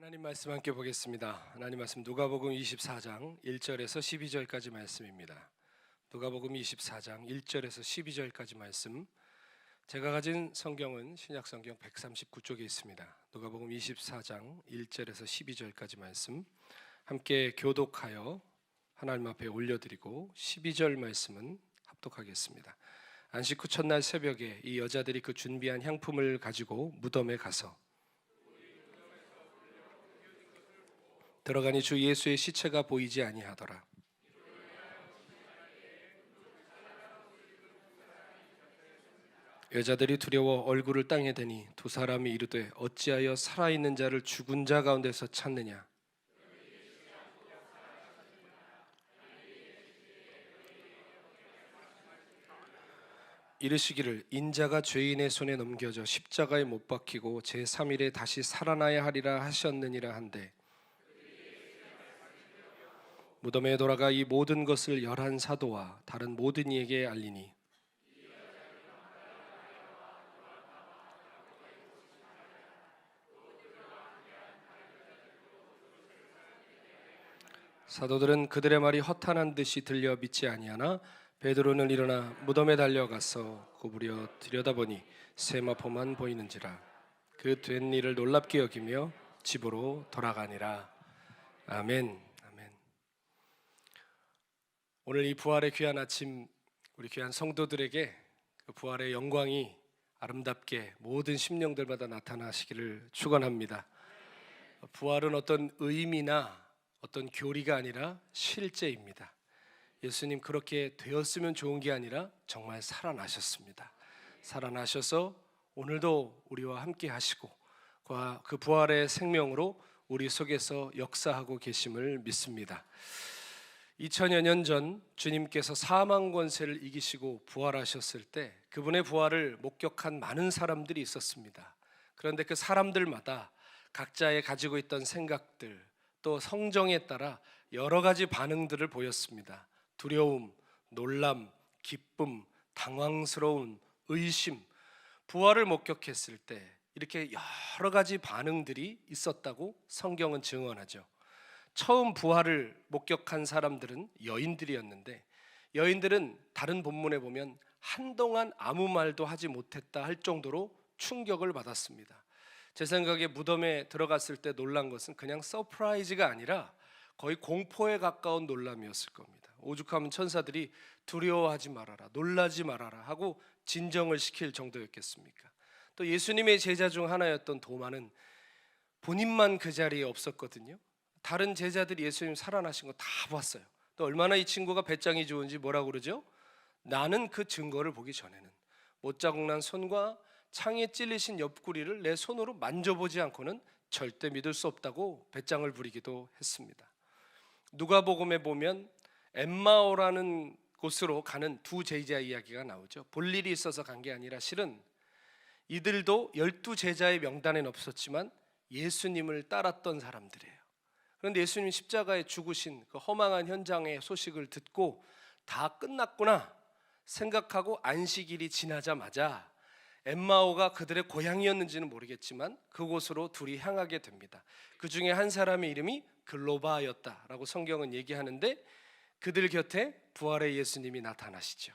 하나님 말씀 함께 보겠습니다. 하나님 말씀 누가복음 24장 1절에서 12절까지 말씀입니다. 누가복음 24장 1절에서 12절까지 말씀. 제가 가진 성경은 신약성경 139쪽에 있습니다. 누가복음 24장 1절에서 12절까지 말씀 함께 교독하여 하나님 앞에 올려드리고 12절 말씀은 합독하겠습니다. 안식 후 첫날 새벽에 이 여자들이 그 준비한 향품을 가지고 무덤에 가서 들어가니 주 예수의 시체가 보이지 아니하더라. 여자들이 두려워 얼굴을 땅에 대니 두 사람이 이르되 어찌하여 살아있는 자를 죽은 자 가운데서 찾느냐. 이르시기를 인자가 죄인의 손에 넘겨져 십자가에 못 박히고 제3일에 다시 살아나야 하리라 하셨느니라 한데 무덤에 돌아가 이 모든 것을 11 사도와 다른 모든 이에게 알리니 사도들은 그들의 말이 허탄한 듯이 들려 믿지 아니하나 베드로는 일어나 무덤에 달려가서 구부려 들여다보니 세마포만 보이는지라. 그 된 일을 놀랍게 여기며 집으로 돌아가니라. 아멘. 오늘 이 부활의 귀한 아침 우리 귀한 성도들에게 그 부활의 영광이 아름답게 모든 심령들마다 나타나시기를 축원합니다. 부활은 어떤 의미나 어떤 교리가 아니라 실제입니다. 예수님 그렇게 되었으면 좋은 게 아니라 정말 살아나셨습니다. 살아나셔서 오늘도 우리와 함께 하시고 그 부활의 생명으로 우리 속에서 역사하고 계심을 믿습니다. 2000여 년 전 주님께서 사망 권세를 이기시고 부활하셨을 때 그분의 부활을 목격한 많은 사람들이 있었습니다. 그런데 그 사람들마다 각자의 가지고 있던 생각들 또 성정에 따라 여러 가지 반응들을 보였습니다. 두려움, 놀람, 기쁨, 당황스러운, 의심. 부활을 목격했을 때 이렇게 여러 가지 반응들이 있었다고 성경은 증언하죠. 처음 부활을 목격한 사람들은 여인들이었는데 여인들은 다른 본문에 보면 한동안 아무 말도 하지 못했다 할 정도로 충격을 받았습니다. 제 생각에 무덤에 들어갔을 때 놀란 것은 그냥 서프라이즈가 아니라 거의 공포에 가까운 놀람이었을 겁니다. 오죽하면 천사들이 두려워하지 말아라, 놀라지 말아라 하고 진정을 시킬 정도였겠습니까? 또 예수님의 제자 중 하나였던 도마는 본인만 그 자리에 없었거든요. 다른 제자들이 예수님 살아나신 거 다 봤어요. 또 얼마나 이 친구가 배짱이 좋은지 뭐라고 그러죠? 나는 그 증거를 보기 전에는 못자국 난 손과 창에 찔리신 옆구리를 내 손으로 만져보지 않고는 절대 믿을 수 없다고 배짱을 부리기도 했습니다. 누가복음에 보면 엠마오라는 곳으로 가는 두 제자 이야기가 나오죠. 볼 일이 있어서 간 게 아니라 실은 이들도 12제자의 명단에는 없었지만 예수님을 따랐던 사람들이에요. 그런데 예수님 십자가에 죽으신 그 허망한 현장의 소식을 듣고 다 끝났구나 생각하고 안식일이 지나자마자 엠마오가 그들의 고향이었는지는 모르겠지만 그곳으로 둘이 향하게 됩니다. 그 중에 한 사람의 이름이 글로바였다라고 성경은 얘기하는데 그들 곁에 부활의 예수님이 나타나시죠.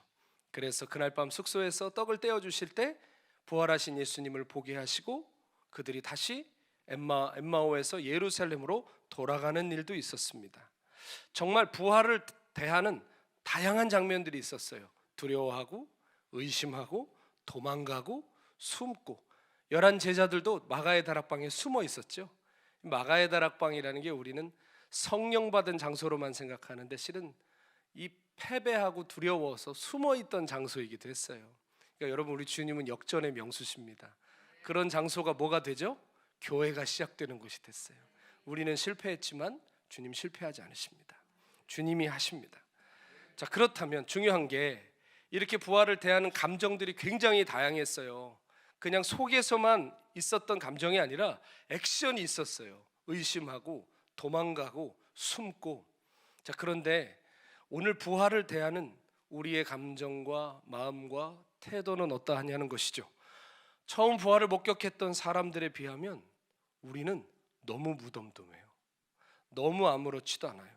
그래서 그날 밤 숙소에서 떡을 떼어주실 때 부활하신 예수님을 보게 하시고 그들이 다시 엠마오에서 예루살렘으로 돌아가는 일도 있었습니다. 정말 부활을 대하는 다양한 장면들이 있었어요. 두려워하고 의심하고 도망가고 숨고 11 제자들도 마가의 다락방에 숨어 있었죠. 마가의 다락방이라는 게 우리는 성령 받은 장소로만 생각하는데 실은 이 패배하고 두려워서 숨어 있던 장소이기도 했어요. 그러니까 여러분 우리 주님은 역전의 명수십니다. 그런 장소가 뭐가 되죠? 교회가 시작되는 곳이 됐어요. 우리는 실패했지만 주님 실패하지 않으십니다. 주님이 하십니다. 자, 그렇다면 중요한 게 이렇게 부활을 대하는 감정들이 굉장히 다양했어요. 그냥 속에서만 있었던 감정이 아니라 액션이 있었어요. 의심하고 도망가고 숨고. 자, 그런데 오늘 부활을 대하는 우리의 감정과 마음과 태도는 어떠하냐는 것이죠. 처음 부활을 목격했던 사람들에 비하면 우리는 너무 무덤덤해요. 너무 아무렇지도 않아요.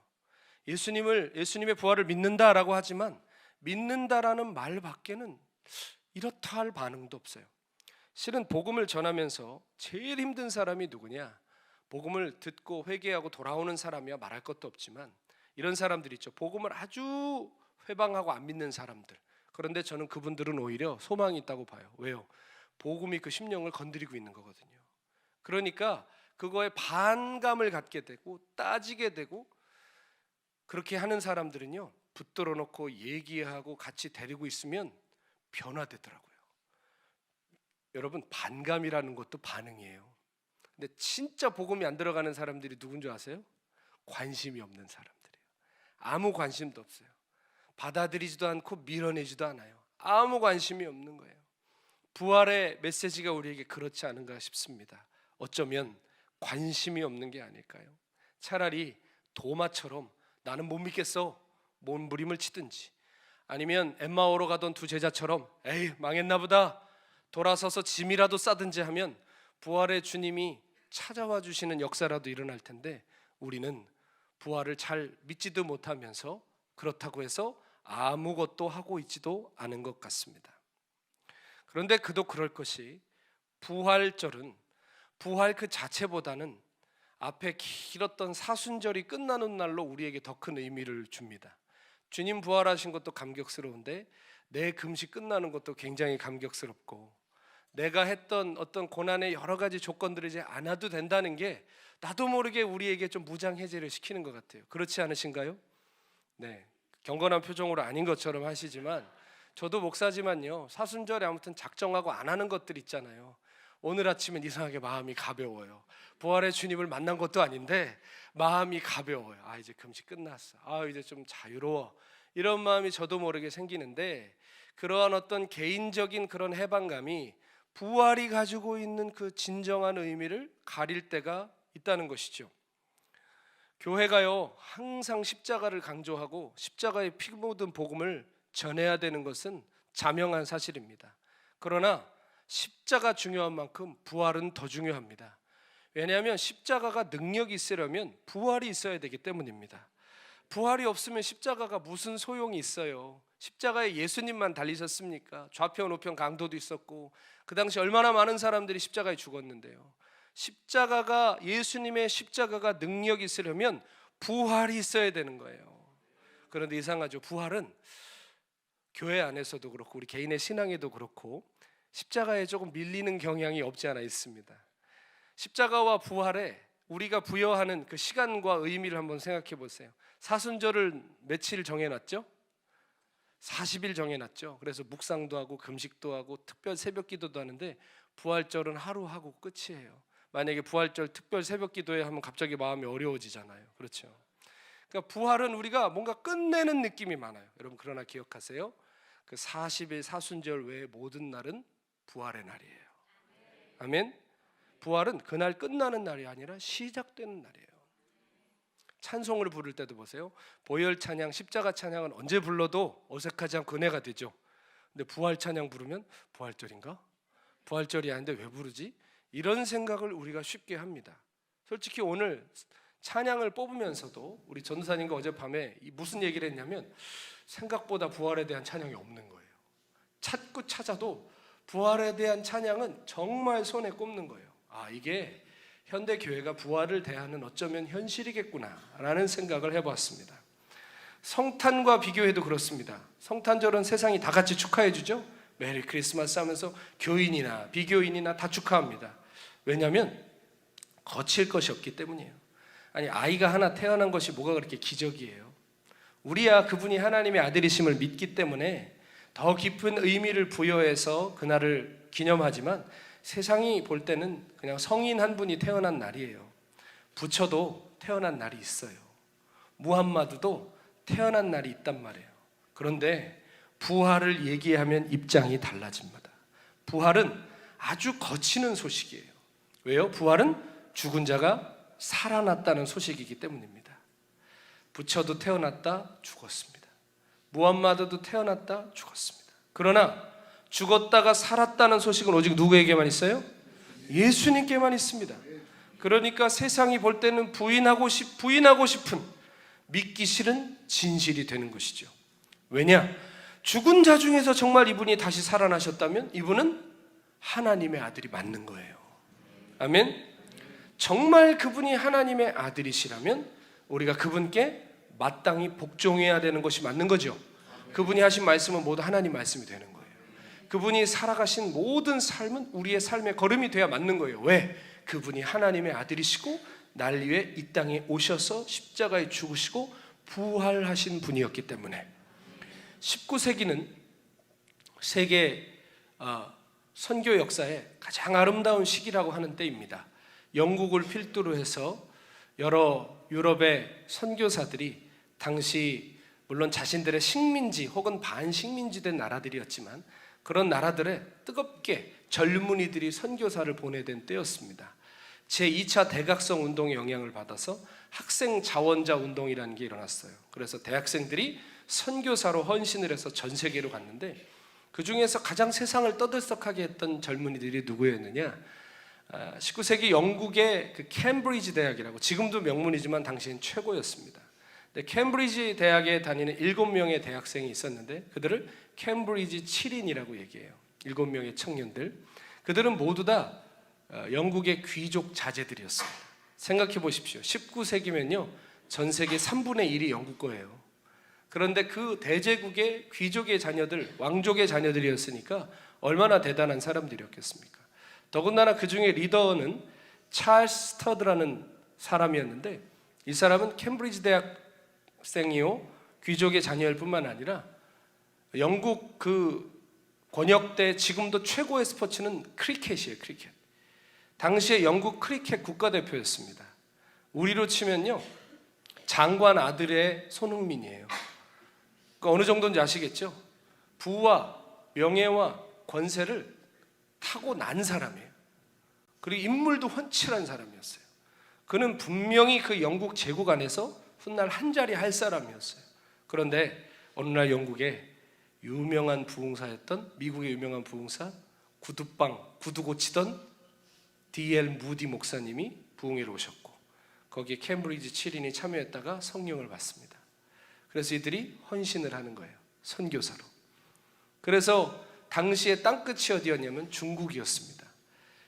예수님의 부활을 믿는다라고 하지만 믿는다라는 말밖에는 이렇다 할 반응도 없어요. 실은 복음을 전하면서 제일 힘든 사람이 누구냐? 복음을 듣고 회개하고 돌아오는 사람이야 말할 것도 없지만 이런 사람들 있죠. 복음을 아주 회방하고 안 믿는 사람들. 그런데 저는 그분들은 오히려 소망이 있다고 봐요. 왜요? 복음이 그 심령을 건드리고 있는 거거든요. 그러니까 그거에 반감을 갖게 되고 따지게 되고 그렇게 하는 사람들은요, 붙들어 놓고 얘기하고 같이 데리고 있으면 변화되더라고요. 여러분, 반감이라는 것도 반응이에요. 근데 진짜 복음이 안 들어가는 사람들이 누군 줄 아세요? 관심이 없는 사람들이에요. 아무 관심도 없어요. 받아들이지도 않고 밀어내지도 않아요. 아무 관심이 없는 거예요. 부활의 메시지가 우리에게 그렇지 않은가 싶습니다. 어쩌면 관심이 없는 게 아닐까요? 차라리 도마처럼 나는 못 믿겠어 몸부림을 치든지, 아니면 엠마오로 가던 두 제자처럼 에이 망했나 보다 돌아서서 짐이라도 싸든지 하면 부활의 주님이 찾아와 주시는 역사라도 일어날 텐데, 우리는 부활을 잘 믿지도 못하면서 그렇다고 해서 아무것도 하고 있지도 않은 것 같습니다. 그런데 그도 그럴 것이, 부활절은 부활 그 자체보다는 앞에 길었던 사순절이 끝나는 날로 우리에게 더 큰 의미를 줍니다. 주님 부활하신 것도 감격스러운데 내 금식 끝나는 것도 굉장히 감격스럽고, 내가 했던 어떤 고난의 여러 가지 조건들을 이제 안 해도 된다는 게 나도 모르게 우리에게 좀 무장해제를 시키는 것 같아요. 그렇지 않으신가요? 네, 경건한 표정으로 아닌 것처럼 하시지만 저도 목사지만요, 사순절에 아무튼 작정하고 안 하는 것들 있잖아요. 오늘 아침엔 이상하게 마음이 가벼워요. 부활의 주님을 만난 것도 아닌데 마음이 가벼워요. 아, 이제 금식 끝났어. 아, 이제 좀 자유로워. 이런 마음이 저도 모르게 생기는데, 그러한 어떤 개인적인 그런 해방감이 부활이 가지고 있는 그 진정한 의미를 가릴 때가 있다는 것이죠. 교회가요, 항상 십자가를 강조하고 십자가의 피 묻은 복음을 전해야 되는 것은 자명한 사실입니다. 그러나 십자가 중요한 만큼 부활은 더 중요합니다. 왜냐하면 십자가가 능력이 있으려면 부활이 있어야 되기 때문입니다. 부활이 없으면 십자가가 무슨 소용이 있어요? 십자가에 예수님만 달리셨습니까? 좌편 우편 강도도 있었고 그 당시 얼마나 많은 사람들이 십자가에 죽었는데요. 십자가가, 예수님의 십자가가 능력이 있으려면 부활이 있어야 되는 거예요. 그런데 이상하죠. 부활은 교회 안에서도 그렇고 우리 개인의 신앙에도 그렇고 십자가에 조금 밀리는 경향이 없지 않아 있습니다. 십자가와 부활에 우리가 부여하는 그 시간과 의미를 한번 생각해 보세요. 사순절을 며칠 정해놨죠? 40일 정해놨죠. 그래서 묵상도 하고 금식도 하고 특별 새벽기도도 하는데 부활절은 하루 하고 끝이에요. 만약에 부활절 특별 새벽기도에 하면 갑자기 마음이 어려워지잖아요. 그렇죠? 그러니까 부활은 우리가 뭔가 끝내는 느낌이 많아요. 여러분, 그러나 기억하세요. 그 40일 사순절 외의 모든 날은 부활의 날이에요. 아멘. 부활은 그날 끝나는 날이 아니라 시작되는 날이에요. 찬송을 부를 때도 보세요. 보혈 찬양, 십자가 찬양은 언제 불러도 어색하지 않고 은혜가 되죠. 근데 부활 찬양 부르면 부활절인가? 부활절이 아닌데 왜 부르지? 이런 생각을 우리가 쉽게 합니다. 솔직히 오늘 찬양을 뽑으면서도 우리 전도사님과 어젯밤에 무슨 얘기를 했냐면, 생각보다 부활에 대한 찬양이 없는 거예요. 찾고 찾아도 부활에 대한 찬양은 정말 손에 꼽는 거예요. 아, 이게 현대 교회가 부활을 대하는 어쩌면 현실이겠구나라는 생각을 해봤습니다. 성탄과 비교해도 그렇습니다. 성탄절은 세상이 다 같이 축하해 주죠. 메리 크리스마스 하면서 교인이나 비교인이나 다 축하합니다. 왜냐하면 거칠 것이 없기 때문이에요. 아니, 아이가 하나 태어난 것이 뭐가 그렇게 기적이에요? 우리야 그분이 하나님의 아들이심을 믿기 때문에 더 깊은 의미를 부여해서 그날을 기념하지만, 세상이 볼 때는 그냥 성인 한 분이 태어난 날이에요. 부처도 태어난 날이 있어요. 무함마드도 태어난 날이 있단 말이에요. 그런데 부활을 얘기하면 입장이 달라집니다. 부활은 아주 거치는 소식이에요. 왜요? 부활은 죽은 자가 살아났다는 소식이기 때문입니다. 부처도 태어났다 죽었습니다. 무함마드도 태어났다 죽었습니다. 그러나 죽었다가 살았다는 소식은 오직 누구에게만 있어요? 예수님께만 있습니다. 그러니까 세상이 볼 때는 부인하고 싶은 믿기 싫은 진실이 되는 것이죠. 왜냐? 죽은 자 중에서 정말 이분이 다시 살아나셨다면 이분은 하나님의 아들이 맞는 거예요. 아멘. 정말 그분이 하나님의 아들이시라면 우리가 그분께 마땅히 복종해야 되는 것이 맞는 거죠. 그분이 하신 말씀은 모두 하나님 말씀이 되는 거예요. 그분이 살아가신 모든 삶은 우리의 삶의 걸음이 돼야 맞는 거예요. 왜? 그분이 하나님의 아들이시고 날 위해 이 땅에 오셔서 십자가에 죽으시고 부활하신 분이었기 때문에 19세기는 세계 선교 역사의 가장 아름다운 시기라고 하는 때입니다. 영국을 필두로 해서 여러 유럽의 선교사들이 당시 물론 자신들의 식민지 혹은 반식민지된 나라들이었지만 그런 나라들에 뜨겁게 젊은이들이 선교사를 보내던 때였습니다. 제2차 대각성 운동의 영향을 받아서 학생 자원자 운동이라는 게 일어났어요. 그래서 대학생들이 선교사로 헌신을 해서 전 세계로 갔는데 그 중에서 가장 세상을 떠들썩하게 했던 젊은이들이 누구였느냐? 19세기 영국의 그 캠브리지 대학이라고, 지금도 명문이지만 당시엔 최고였습니다. 캠브리지 대학에 다니는 7명의 대학생이 있었는데 그들을 캠브리지 7인이라고 얘기해요. 7명의 청년들. 그들은 모두 다 영국의 귀족 자제들이었습니다. 생각해 보십시오. 19세기면요 전 세계 3분의 1이 영국 거예요. 그런데 그 대제국의 귀족의 자녀들, 왕족의 자녀들이었으니까 얼마나 대단한 사람들이었겠습니까? 더군다나 그 중에 리더는 찰스 스터드라는 사람이었는데 이 사람은 캠브리지 대학생이요 귀족의 자녀일 뿐만 아니라 영국 그 권역대 지금도 최고의 스포츠는 크리켓이에요. 크리켓. 당시에 영국 크리켓 국가대표였습니다. 우리로 치면요 장관 아들의 손흥민이에요. 그러니까 어느 정도인지 아시겠죠? 부와 명예와 권세를 타고 난 사람이에요. 그리고 인물도 훤칠한 사람이었어요. 그는 분명히 그 영국 제국 안에서 훗날 한 자리 할 사람이었어요. 그런데 어느 날 영국에 유명한 부흥사였던, 미국의 유명한 부흥사, 구두 고치던 D.L. 무디 목사님이 부흥회로 오셨고 거기에 캠브리지 7인이 참여했다가 성령을 받습니다. 그래서 이들이 헌신을 하는 거예요. 선교사로. 그래서 당시에 땅끝이 어디였냐면 중국이었습니다.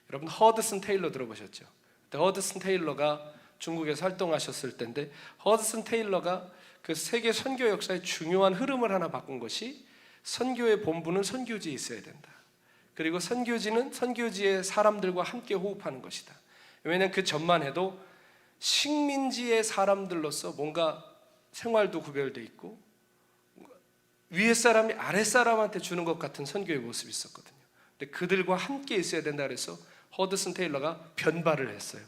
여러분 허드슨 테일러 들어보셨죠? 허드슨 테일러가 중국에서 활동하셨을 때인데 허드슨 테일러가 그 세계 선교 역사의 중요한 흐름을 하나 바꾼 것이 선교의 본부는 선교지에 있어야 된다. 그리고 선교지는 선교지의 사람들과 함께 호흡하는 것이다. 왜냐하면 그 전만 해도 식민지의 사람들로서 뭔가 생활도 구별되어 있고 위에 사람이 아래 사람한테 주는 것 같은 선교의 모습이 있었거든요. 근데 그들과 함께 있어야 된다 그래서 허드슨 테일러가 변발을 했어요.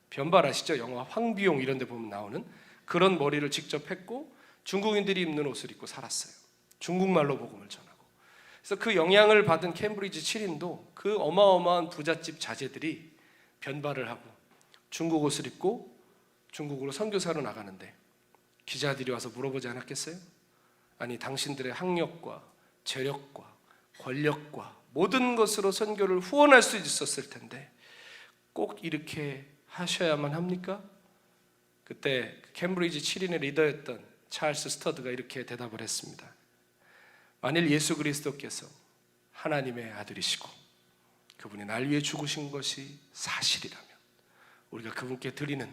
변발 아시죠? 영화 황비용 이런 데 보면 나오는 그런 머리를 직접 했고 중국인들이 입는 옷을 입고 살았어요. 중국말로 복음을 전하고. 그래서 그 영향을 받은 캠브리지 7인도 그 어마어마한 부잣집 자제들이 변발을 하고 중국 옷을 입고 중국으로 선교사로 나가는데 기자들이 와서 물어보지 않았겠어요? 아니 당신들의 학력과 재력과 권력과 모든 것으로 선교를 후원할 수 있었을 텐데 꼭 이렇게 하셔야만 합니까? 그때 캠브리지 7인의 리더였던 찰스 스터드가 이렇게 대답을 했습니다. 만일 예수 그리스도께서 하나님의 아들이시고 그분이 날 위해 죽으신 것이 사실이라면 우리가 그분께 드리는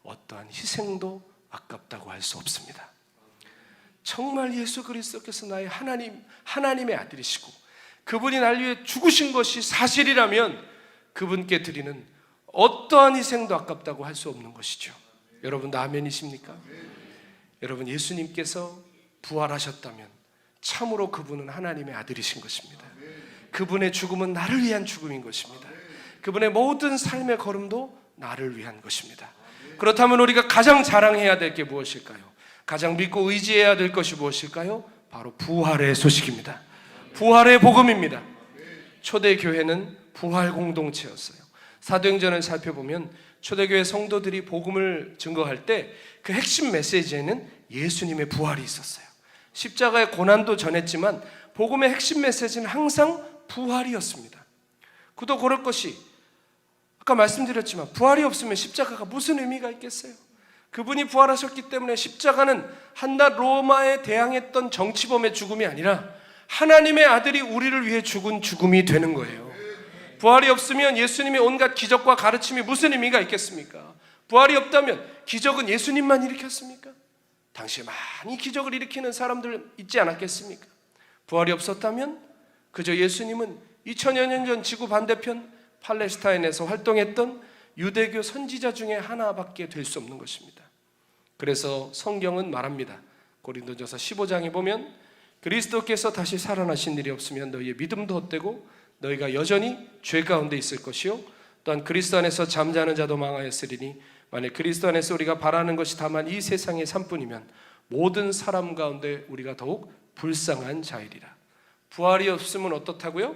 어떠한 희생도 아깝다고 할 수 없습니다. 정말 예수 그리스도께서 나의 하나님의 아들이시고 그분이 날 위해 죽으신 것이 사실이라면 그분께 드리는 어떠한 희생도 아깝다고 할 수 없는 것이죠. 여러분 아멘이십니까? 여러분 예수님께서 부활하셨다면 참으로 그분은 하나님의 아들이신 것입니다. 그분의 죽음은 나를 위한 죽음인 것입니다. 그분의 모든 삶의 걸음도 나를 위한 것입니다. 그렇다면 우리가 가장 자랑해야 될 게 무엇일까요? 가장 믿고 의지해야 될 것이 무엇일까요? 바로 부활의 소식입니다. 부활의 복음입니다. 초대교회는 부활 공동체였어요. 사도행전을 살펴보면 초대교회 성도들이 복음을 증거할 때 그 핵심 메시지에는 예수님의 부활이 있었어요. 십자가의 고난도 전했지만 복음의 핵심 메시지는 항상 부활이었습니다. 그도 그럴 것이 아까 말씀드렸지만 부활이 없으면 십자가가 무슨 의미가 있겠어요? 그분이 부활하셨기 때문에 십자가는 한낱 로마에 대항했던 정치범의 죽음이 아니라 하나님의 아들이 우리를 위해 죽은 죽음이 되는 거예요. 부활이 없으면 예수님의 온갖 기적과 가르침이 무슨 의미가 있겠습니까? 부활이 없다면 기적은 예수님만 일으켰습니까? 당시에 많이 기적을 일으키는 사람들 있지 않았겠습니까? 부활이 없었다면 그저 예수님은 2000여 년 전 지구 반대편 팔레스타인에서 활동했던 유대교 선지자 중에 하나밖에 될 수 없는 것입니다. 그래서 성경은 말합니다. 고린도전서 15장에 보면 그리스도께서 다시 살아나신 일이 없으면 너희의 믿음도 헛되고 너희가 여전히 죄 가운데 있을 것이요 또한 그리스도 안에서 잠자는 자도 망하였으리니 만약 그리스도 안에서 우리가 바라는 것이 다만 이 세상의 삶뿐이면 모든 사람 가운데 우리가 더욱 불쌍한 자이리라. 부활이 없으면 어떻다고요?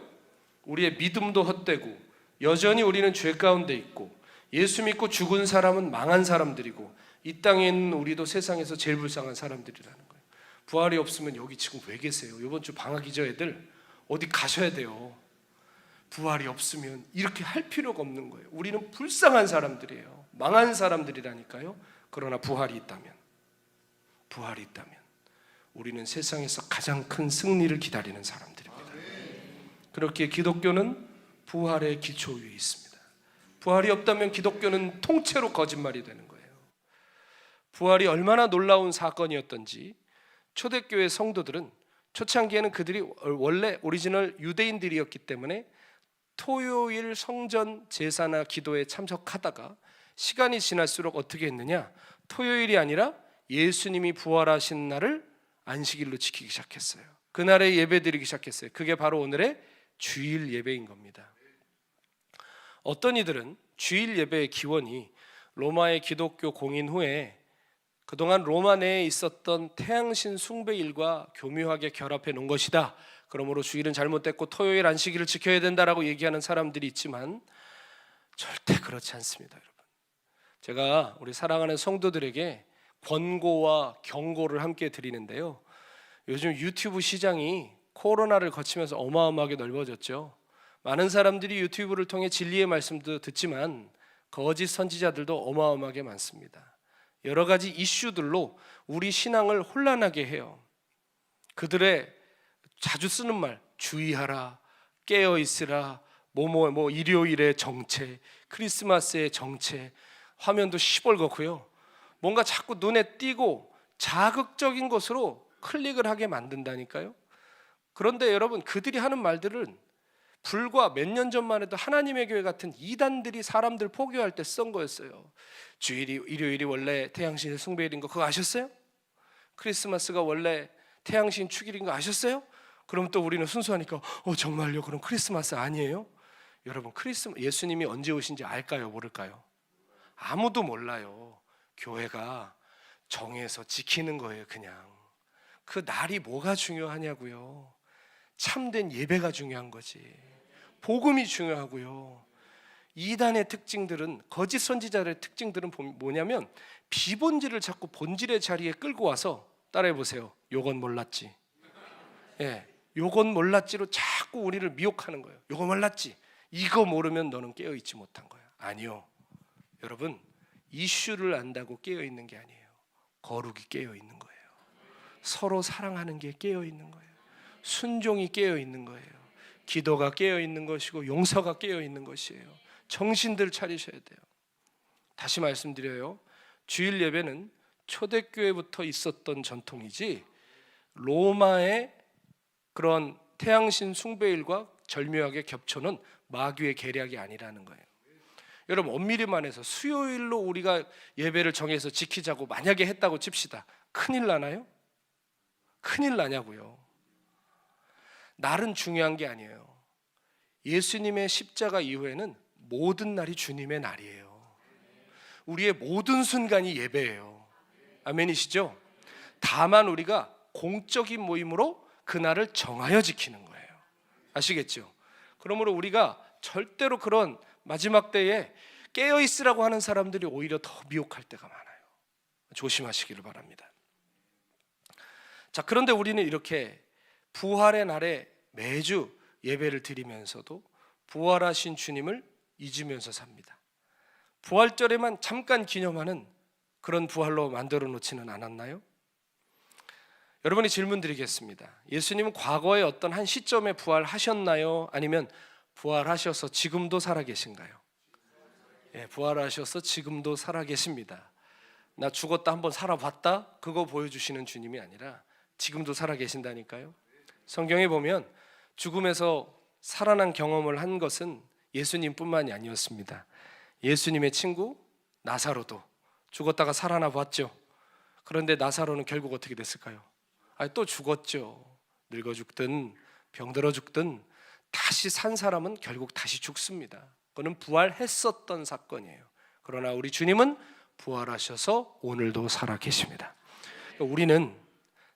우리의 믿음도 헛되고 여전히 우리는 죄 가운데 있고 예수 믿고 죽은 사람은 망한 사람들이고 이 땅에 있는 우리도 세상에서 제일 불쌍한 사람들이라는 거예요. 부활이 없으면 여기 지금 왜 계세요? 이번 주 방학이죠 애들? 어디 가셔야 돼요. 부활이 없으면 이렇게 할 필요가 없는 거예요. 우리는 불쌍한 사람들이에요. 망한 사람들이라니까요. 그러나 부활이 있다면 우리는 세상에서 가장 큰 승리를 기다리는 사람들입니다. 그렇게 기독교는 부활의 기초 위에 있습니다. 부활이 없다면 기독교는 통째로 거짓말이 되는 거예요. 부활이 얼마나 놀라운 사건이었던지 초대교회 성도들은 초창기에는 그들이 원래 오리지널 유대인들이었기 때문에 토요일 성전 제사나 기도에 참석하다가 시간이 지날수록 어떻게 했느냐? 토요일이 아니라 예수님이 부활하신 날을 안식일로 지키기 시작했어요. 그날에 예배드리기 시작했어요. 그게 바로 오늘의 주일 예배인 겁니다. 어떤 이들은 주일 예배의 기원이 로마의 기독교 공인 후에 그동안 로마 내에 있었던 태양신 숭배일과 교묘하게 결합해 놓은 것이다. 그러므로 주일은 잘못됐고 토요일 안식일을 지켜야 된다라고 얘기하는 사람들이 있지만 절대 그렇지 않습니다, 여러분. 제가 우리 사랑하는 성도들에게 권고와 경고를 함께 드리는데요. 요즘 유튜브 시장이 코로나를 거치면서 어마어마하게 넓어졌죠. 많은 사람들이 유튜브를 통해 진리의 말씀도 듣지만 거짓 선지자들도 어마어마하게 많습니다. 여러 가지 이슈들로 우리 신앙을 혼란하게 해요. 그들의 자주 쓰는 말, 주의하라, 깨어있으라, 뭐 일요일의 정체, 크리스마스의 정체, 화면도 시뻘겋고요. 뭔가 자꾸 눈에 띄고 자극적인 것으로 클릭을 하게 만든다니까요. 그런데 여러분, 그들이 하는 말들은 불과 몇 년 전만 해도 하나님의 교회 같은 이단들이 사람들 포교할 때 쓴 거였어요. 일요일이 원래 태양신의 숭배일인 거 그거 아셨어요? 크리스마스가 원래 태양신 축일인 거 아셨어요? 그럼 또 우리는 순수하니까 정말요? 그럼 크리스마스 아니에요? 여러분, 예수님이 언제 오신지 알까요? 모를까요? 아무도 몰라요. 교회가 정해서 지키는 거예요. 그냥 그 날이 뭐가 중요하냐고요. 참된 예배가 중요한 거지. 복음이 중요하고요. 이단의 특징들은, 거짓 선지자들의 특징들은 뭐냐면 비본질을 자꾸 본질의 자리에 끌고 와서, 따라해 보세요. 요건 몰랐지. 요건 몰랐지로 자꾸 우리를 미혹하는 거예요. 요거 몰랐지. 이거 모르면 너는 깨어있지 못한 거야. 아니요. 여러분, 이슈를 안다고 깨어있는 게 아니에요. 거룩이 깨어있는 거예요. 서로 사랑하는 게 깨어있는 거예요. 순종이 깨어있는 거예요. 기도가 깨어있는 것이고 용서가 깨어있는 것이에요. 정신들 차리셔야 돼요. 다시 말씀드려요. 주일 예배는 초대교회부터 있었던 전통이지 로마의 그런 태양신 숭배일과 절묘하게 겹쳐놓은 마귀의 계략이 아니라는 거예요. 여러분, 엄밀히 말해서 수요일로 우리가 예배를 정해서 지키자고 만약에 했다고 칩시다. 큰일 나나요? 큰일 나냐고요. 날은 중요한 게 아니에요. 예수님의 십자가 이후에는 모든 날이 주님의 날이에요. 우리의 모든 순간이 예배예요. 아멘이시죠? 다만 우리가 공적인 모임으로 그날을 정하여 지키는 거예요. 아시겠죠? 그러므로 우리가 절대로 그런 마지막 때에 깨어있으라고 하는 사람들이 오히려 더 미혹할 때가 많아요. 조심하시기를 바랍니다. 자, 그런데 우리는 이렇게 부활의 날에 매주 예배를 드리면서도 부활하신 주님을 잊으면서 삽니다. 부활절에만 잠깐 기념하는 그런 부활로 만들어 놓지는 않았나요? 여러분이 질문 드리겠습니다. 예수님은 과거에 어떤 한 시점에 부활하셨나요? 아니면 부활하셔서 지금도 살아계신가요? 예, 부활하셔서 지금도 살아계십니다. 나 죽었다 한번 살아봤다? 그거 보여주시는 주님이 아니라 지금도 살아계신다니까요. 성경에 보면 죽음에서 살아난 경험을 한 것은 예수님뿐만이 아니었습니다. 예수님의 친구 나사로도 죽었다가 살아나 봤죠. 그런데 나사로는 결국 어떻게 됐을까요? 또 죽었죠. 늙어 죽든 병들어 죽든 다시 산 사람은 결국 다시 죽습니다. 그거는 부활했었던 사건이에요. 그러나 우리 주님은 부활하셔서 오늘도 살아계십니다. 우리는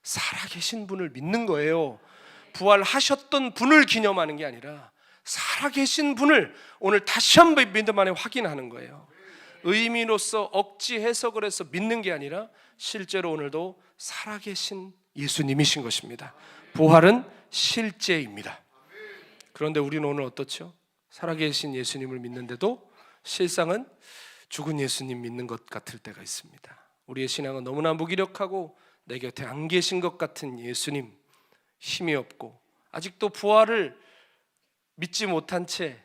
살아계신 분을 믿는 거예요. 부활하셨던 분을 기념하는 게 아니라 살아계신 분을 오늘 다시 한번 믿음 안에 확인하는 거예요. 의미로서 억지 해석을 해서 믿는 게 아니라 실제로 오늘도 살아계신 예수님이신 것입니다. 부활은 실제입니다. 그런데 우리는 오늘 어떻죠? 살아계신 예수님을 믿는데도 실상은 죽은 예수님 믿는 것 같을 때가 있습니다. 우리의 신앙은 너무나 무기력하고 내 곁에 안 계신 것 같은 예수님, 힘이 없고 아직도 부활을 믿지 못한 채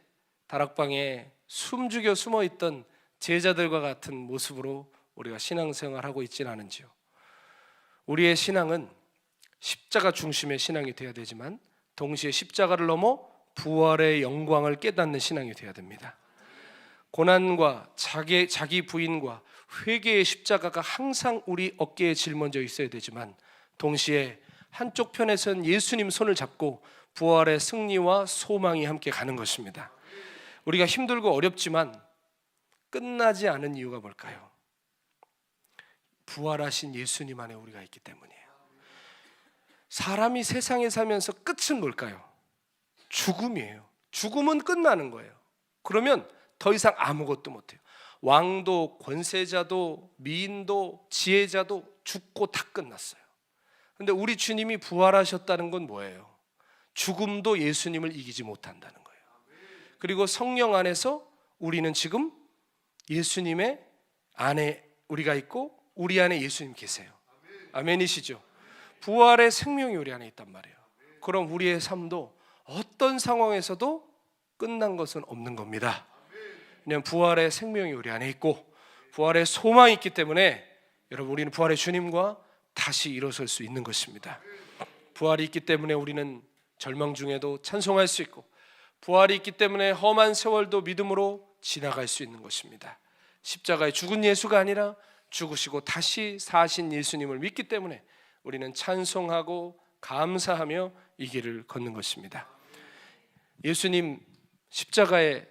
다락방에 숨죽여 숨어있던 제자들과 같은 모습으로 우리가 신앙생활하고 있지는 않은지요. 우리의 신앙은 십자가 중심의 신앙이 되어야 되지만 동시에 십자가를 넘어 부활의 영광을 깨닫는 신앙이 되어야 됩니다. 고난과 자기 부인과 회개의 십자가가 항상 우리 어깨에 짊어져 있어야 되지만 동시에 한쪽 편에서는 예수님 손을 잡고 부활의 승리와 소망이 함께 가는 것입니다. 우리가 힘들고 어렵지만 끝나지 않은 이유가 뭘까요? 부활하신 예수님 안에 우리가 있기 때문이에요. 사람이 세상에 살면서 끝은 뭘까요? 죽음이에요. 죽음은 끝나는 거예요. 그러면 더 이상 아무것도 못해요. 왕도 권세자도 미인도 지혜자도 죽고 다 끝났어요. 그런데 우리 주님이 부활하셨다는 건 뭐예요? 죽음도 예수님을 이기지 못한다는 거예요. 그리고 성령 안에서 우리는 지금 예수님의 안에 우리가 있고 우리 안에 예수님 계세요. 아멘이시죠? 부활의 생명이 우리 안에 있단 말이에요. 그럼 우리의 삶도 어떤 상황에서도 끝난 것은 없는 겁니다. 왜냐하면 부활의 생명이 우리 안에 있고 부활의 소망이 있기 때문에 여러분 우리는 부활의 주님과 다시 일어설 수 있는 것입니다. 부활이 있기 때문에 우리는 절망 중에도 찬송할 수 있고 부활이 있기 때문에 험한 세월도 믿음으로 지나갈 수 있는 것입니다. 십자가에 죽은 예수가 아니라 죽으시고 다시 사신 예수님을 믿기 때문에 우리는 찬송하고 감사하며 이 길을 걷는 것입니다. 예수님 십자가에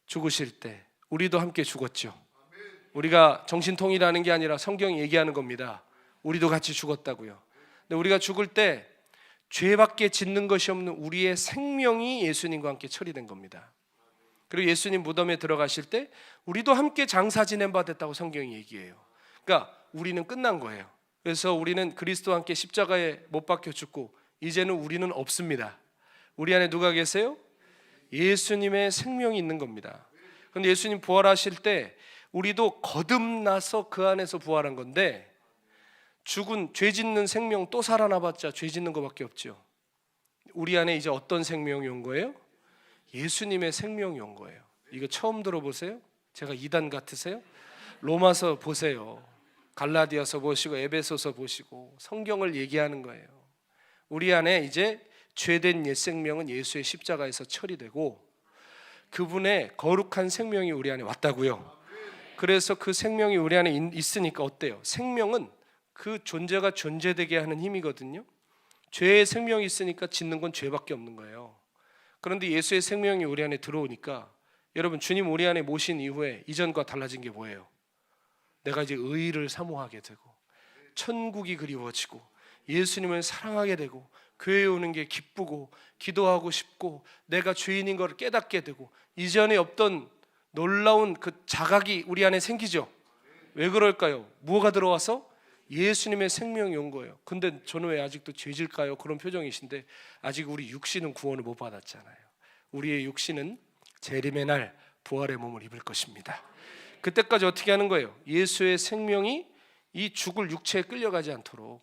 죽으실 때 우리도 함께 죽었죠. 우리가 정신통일하는 게 아니라 성경이 얘기하는 겁니다. 우리도 같이 죽었다고요. 근데 우리가 죽을 때 죄밖에 짓는 것이 없는 우리의 생명이 예수님과 함께 처리된 겁니다. 그리고 예수님 무덤에 들어가실 때 우리도 함께 장사 지낸 바 됐다고 성경이 얘기해요. 그러니까 우리는 끝난 거예요. 그래서 우리는 그리스도와 함께 십자가에 못 박혀 죽고 이제는 우리는 없습니다. 우리 안에 누가 계세요? 예수님의 생명이 있는 겁니다. 그런데 예수님 부활하실 때 우리도 거듭나서 그 안에서 부활한 건데 죽은 죄 짓는 생명 또 살아나봤자 죄 짓는 것밖에 없죠. 우리 안에 이제 어떤 생명이 온 거예요? 예수님의 생명이 온 거예요. 이거 처음 들어보세요? 제가 이단 같으세요? 로마서 보세요. 갈라디아서 보시고 에베소서 보시고 성경을 얘기하는 거예요. 우리 안에 이제 죄된 옛 생명은 예수의 십자가에서 처리되고 그분의 거룩한 생명이 우리 안에 왔다고요. 그래서 그 생명이 우리 안에 있으니까 어때요? 생명은 그 존재가 존재되게 하는 힘이거든요. 죄의 생명이 있으니까 짓는 건 죄밖에 없는 거예요. 그런데 예수의 생명이 우리 안에 들어오니까 여러분 주님 우리 안에 모신 이후에 이전과 달라진 게 뭐예요? 내가 이제 의를 사모하게 되고 천국이 그리워지고 예수님을 사랑하게 되고 교회에 오는 게 기쁘고 기도하고 싶고 내가 죄인인 걸 깨닫게 되고 이전에 없던 놀라운 그 자각이 우리 안에 생기죠. 왜 그럴까요? 뭐가 들어와서? 예수님의 생명이 온 거예요. 근데 저는 왜 아직도 죄질까요? 그런 표정이신데 아직 우리 육신은 구원을 못 받았잖아요. 우리의 육신은 재림의 날 부활의 몸을 입을 것입니다. 그때까지 어떻게 하는 거예요? 예수의 생명이 이 죽을 육체에 끌려가지 않도록,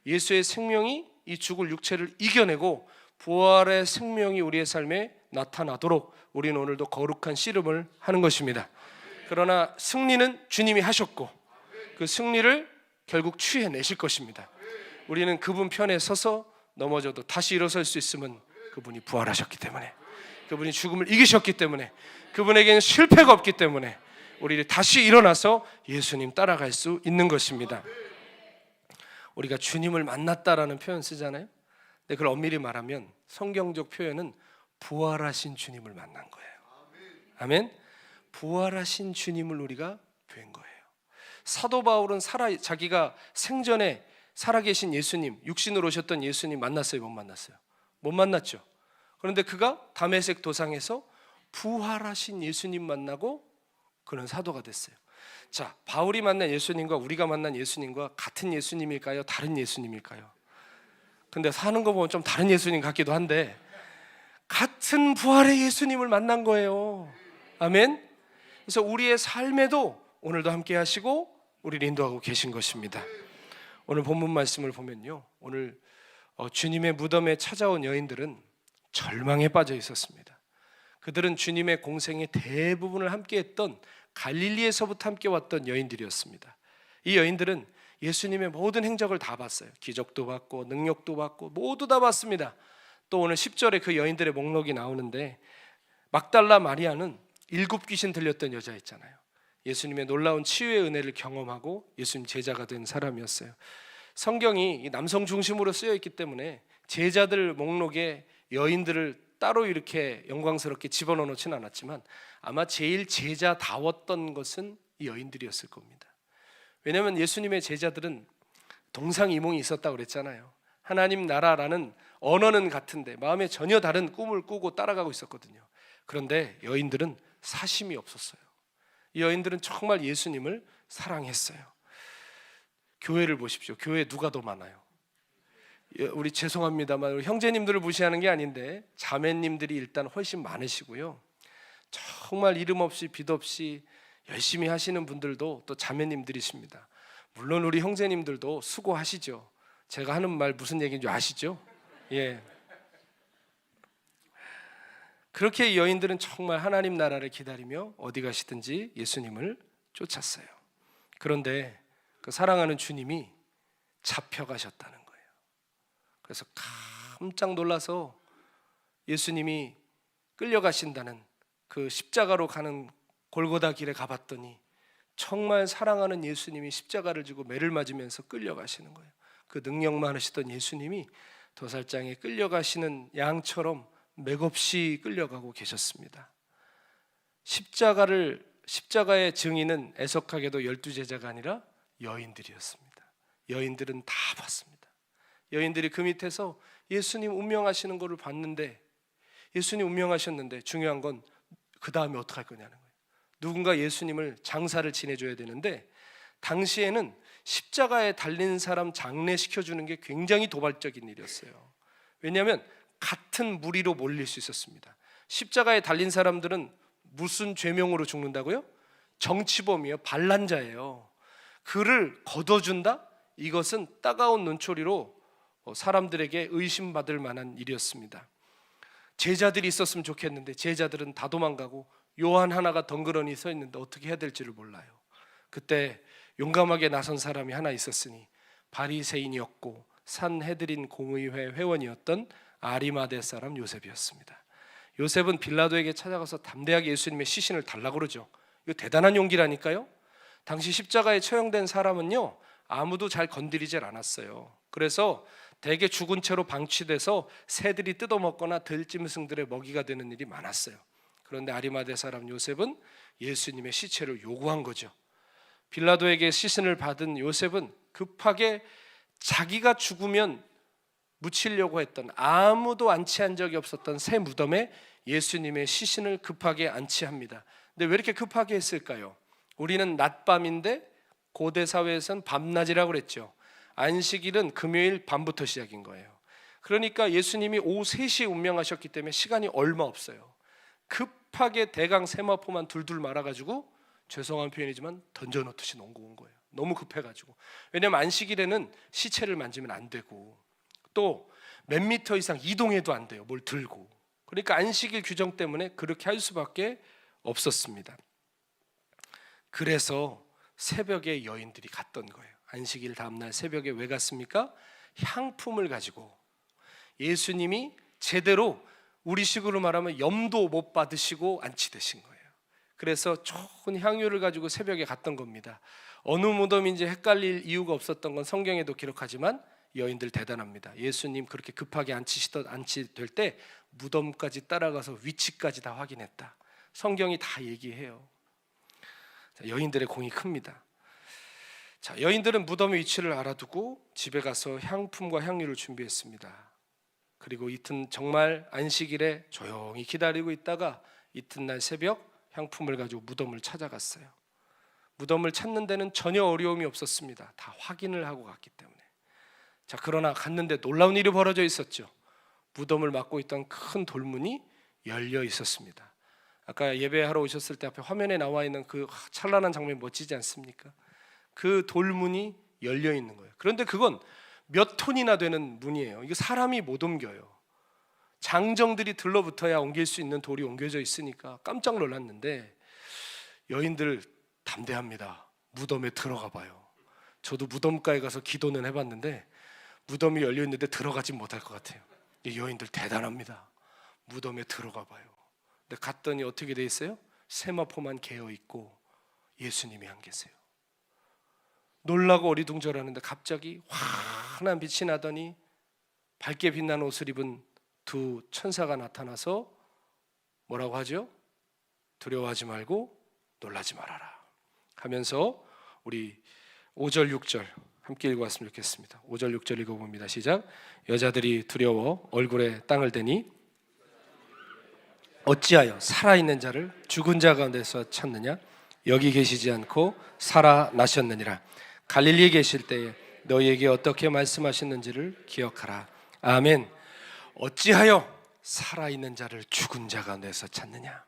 예수의 생명이 이 죽을 육체를 이겨내고 부활의 생명이 우리의 삶에 나타나도록 우리는 오늘도 거룩한 씨름을 하는 것입니다. 그러나 승리는 주님이 하셨고 그 승리를 결국 취해내실 것입니다. 우리는 그분 편에 서서 넘어져도 다시 일어설 수 있으면 그분이 부활하셨기 때문에, 그분이 죽음을 이기셨기 때문에, 그분에게는 실패가 없기 때문에 우리를 다시 일어나서 예수님 따라갈 수 있는 것입니다. 우리가 주님을 만났다라는 표현 쓰잖아요. 근데 그걸 엄밀히 말하면 성경적 표현은 부활하신 주님을 만난 거예요. 아멘. 부활하신 주님을 우리가 뵌 거예요. 사도 바울은 자기가 생전에 살아계신 예수님, 육신으로 오셨던 예수님 만났어요? 못 만났어요? 못 만났죠. 그런데 그가 다메섹 도상에서 부활하신 예수님 만나고 그는 사도가 됐어요. 자, 바울이 만난 예수님과 우리가 만난 예수님과 같은 예수님일까요? 다른 예수님일까요? 근데 사는 거 보면 좀 다른 예수님 같기도 한데 같은 부활의 예수님을 만난 거예요. 아멘. 그래서 우리의 삶에도 오늘도 함께 하시고 우리를 인도하고 계신 것입니다. 오늘 본문 말씀을 보면요, 오늘 주님의 무덤에 찾아온 여인들은 절망에 빠져 있었습니다. 그들은 주님의 공생의 대부분을 함께했던 갈릴리에서부터 함께 왔던 여인들이었습니다. 이 여인들은 예수님의 모든 행적을 다 봤어요. 기적도 봤고 능력도 봤고 모두 다 봤습니다. 또 오늘 10절에 그 여인들의 목록이 나오는데 막달라 마리아는 7 귀신 들렸던 여자 있잖아요. 예수님의 놀라운 치유의 은혜를 경험하고 예수님 제자가 된 사람이었어요. 성경이 남성 중심으로 쓰여 있기 때문에 제자들 목록에 여인들을 따로 이렇게 영광스럽게 집어넣어 놓지는 않았지만 아마 제일 제자다웠던 것은 이 여인들이었을 겁니다. 왜냐하면 예수님의 제자들은 동상이몽이 있었다고 그랬잖아요. 하나님 나라라는 언어는 같은데 마음에 전혀 다른 꿈을 꾸고 따라가고 있었거든요. 그런데 여인들은 사심이 없었어요. 이 여인들은 정말 예수님을 사랑했어요. 교회를 보십시오. 교회에 누가 더 많아요? 우리 죄송합니다만 우리 형제님들을 무시하는 게 아닌데 자매님들이 일단 훨씬 많으시고요. 정말 이름 없이 빛 없이 열심히 하시는 분들도 또 자매님들이십니다. 물론 우리 형제님들도 수고하시죠. 제가 하는 말 무슨 얘기인지 아시죠? 예. 그렇게 이 여인들은 정말 하나님 나라를 기다리며 어디 가시든지 예수님을 쫓았어요. 그런데 그 사랑하는 주님이 잡혀가셨다는 거예요. 그래서 깜짝 놀라서 예수님이 끌려가신다는 그 십자가로 가는 골고다 길에 가봤더니 정말 사랑하는 예수님이 십자가를 지고 매를 맞으면서 끌려가시는 거예요. 그 능력 많으시던 예수님이 도살장에 끌려가시는 양처럼 맥없이 끌려가고 계셨습니다. 십자가의 증인은 애석하게도 12제자가 아니라 여인들이었습니다. 여인들은 다 봤습니다. 여인들이 그 밑에서 예수님 운명하시는 것을 봤는데, 예수님 운명하셨는데 중요한 건 그 다음에 어떻게 할 거냐는 거예요. 누군가 예수님을 장사를 지내줘야 되는데 당시에는 십자가에 달린 사람 장례시켜주는 게 굉장히 도발적인 일이었어요. 왜냐하면 같은 무리로 몰릴 수 있었습니다. 십자가에 달린 사람들은 무슨 죄명으로 죽는다고요? 정치범이에요. 반란자예요. 그를 걷어준다? 이것은 따가운 눈초리로 사람들에게 의심받을 만한 일이었습니다. 제자들이 있었으면 좋겠는데 제자들은 다 도망가고 요한 하나가 덩그러니 서 있는데 어떻게 해야 될지를 몰라요. 그때 용감하게 나선 사람이 하나 있었으니 바리새인이었고 산헤드린 공의회 회원이었던 아리마대 사람 요셉이었습니다. 요셉은 빌라도에게 찾아가서 담대하게 예수님의 시신을 달라고 그러죠. 이거 대단한 용기라니까요. 당시 십자가에 처형된 사람은요 아무도 잘 건드리질 않았어요. 그래서 대개 죽은 채로 방치돼서 새들이 뜯어먹거나 들짐승들의 먹이가 되는 일이 많았어요. 그런데 아리마대 사람 요셉은 예수님의 시체를 요구한 거죠. 빌라도에게 시신을 받은 요셉은 급하게 자기가 죽으면 묻히려고 했던, 아무도 안치한 적이 없었던 새 무덤에 예수님의 시신을 급하게 안치합니다. 근데 왜 이렇게 급하게 했을까요? 우리는 낮밤인데 고대 사회에서는 밤낮이라고 그랬죠. 안식일은 금요일 밤부터 시작인 거예요. 그러니까 예수님이 오후 3시에 운명하셨기 때문에 시간이 얼마 없어요. 급하게 대강 세마포만 둘둘 말아가지고 죄송한 표현이지만 던져놓듯이 놓고 온 거예요. 너무 급해가지고. 왜냐하면 안식일에는 시체를 만지면 안 되고 또 몇 미터 이상 이동해도 안 돼요. 뭘 들고. 그러니까 안식일 규정 때문에 그렇게 할 수밖에 없었습니다. 그래서 새벽에 여인들이 갔던 거예요. 안식일 다음날 새벽에 왜 갔습니까? 향품을 가지고. 예수님이 제대로 우리식으로 말하면 염도 못 받으시고 안치되신 거예요. 그래서 좋은 향유를 가지고 새벽에 갔던 겁니다. 어느 무덤인지 헷갈릴 이유가 없었던 건 성경에도 기록하지만 여인들 대단합니다. 예수님 그렇게 급하게 안치될 때 무덤까지 따라가서 위치까지 다 확인했다. 성경이 다 얘기해요. 자, 여인들의 공이 큽니다. 자, 여인들은 무덤의 위치를 알아두고 집에 가서 향품과 향유를 준비했습니다. 그리고 정말 안식일에 조용히 기다리고 있다가 이튿날 새벽 향품을 가지고 무덤을 찾아갔어요. 무덤을 찾는 데는 전혀 어려움이 없었습니다. 다 확인을 하고 갔기 때문에. 자, 그러나 갔는데 놀라운 일이 벌어져 있었죠. 무덤을 막고 있던 큰 돌문이 열려 있었습니다. 아까 예배하러 오셨을 때 앞에 화면에 나와 있는 그 찬란한 장면이 멋지지 않습니까? 그 돌문이 열려 있는 거예요. 그런데 그건 몇 톤이나 되는 문이에요. 이거 사람이 못 옮겨요. 장정들이 들러붙어야 옮길 수 있는 돌이 옮겨져 있으니까 깜짝 놀랐는데 여인들 담대합니다. 무덤에 들어가 봐요. 저도 무덤가에 가서 기도는 해봤는데 무덤이 열려 있는데 들어가지 못할 것 같아요. 이 여인들 대단합니다. 무덤에 들어가 봐요. 근데 갔더니 어떻게 돼 있어요? 세마포만 개어 있고 예수님이 안 계세요. 놀라고 어리둥절하는데 갑자기 환한 빛이 나더니 밝게 빛나는 옷을 입은 두 천사가 나타나서 뭐라고 하죠? 두려워하지 말고 놀라지 말아라 하면서 우리 5절 6절 함께 읽어봤으면 좋겠습니다. 5절 6절 읽어봅니다. 시작. 여자들이 두려워 얼굴에 땅을 대니 어찌하여 살아있는 자를 죽은 자 가운데서 찾느냐? 여기 계시지 않고 살아나셨느니라. 갈릴리에 계실 때에 너희에게 어떻게 말씀하셨는지를 기억하라. 아멘. 어찌하여 살아있는 자를 죽은 자 가운데서 찾느냐?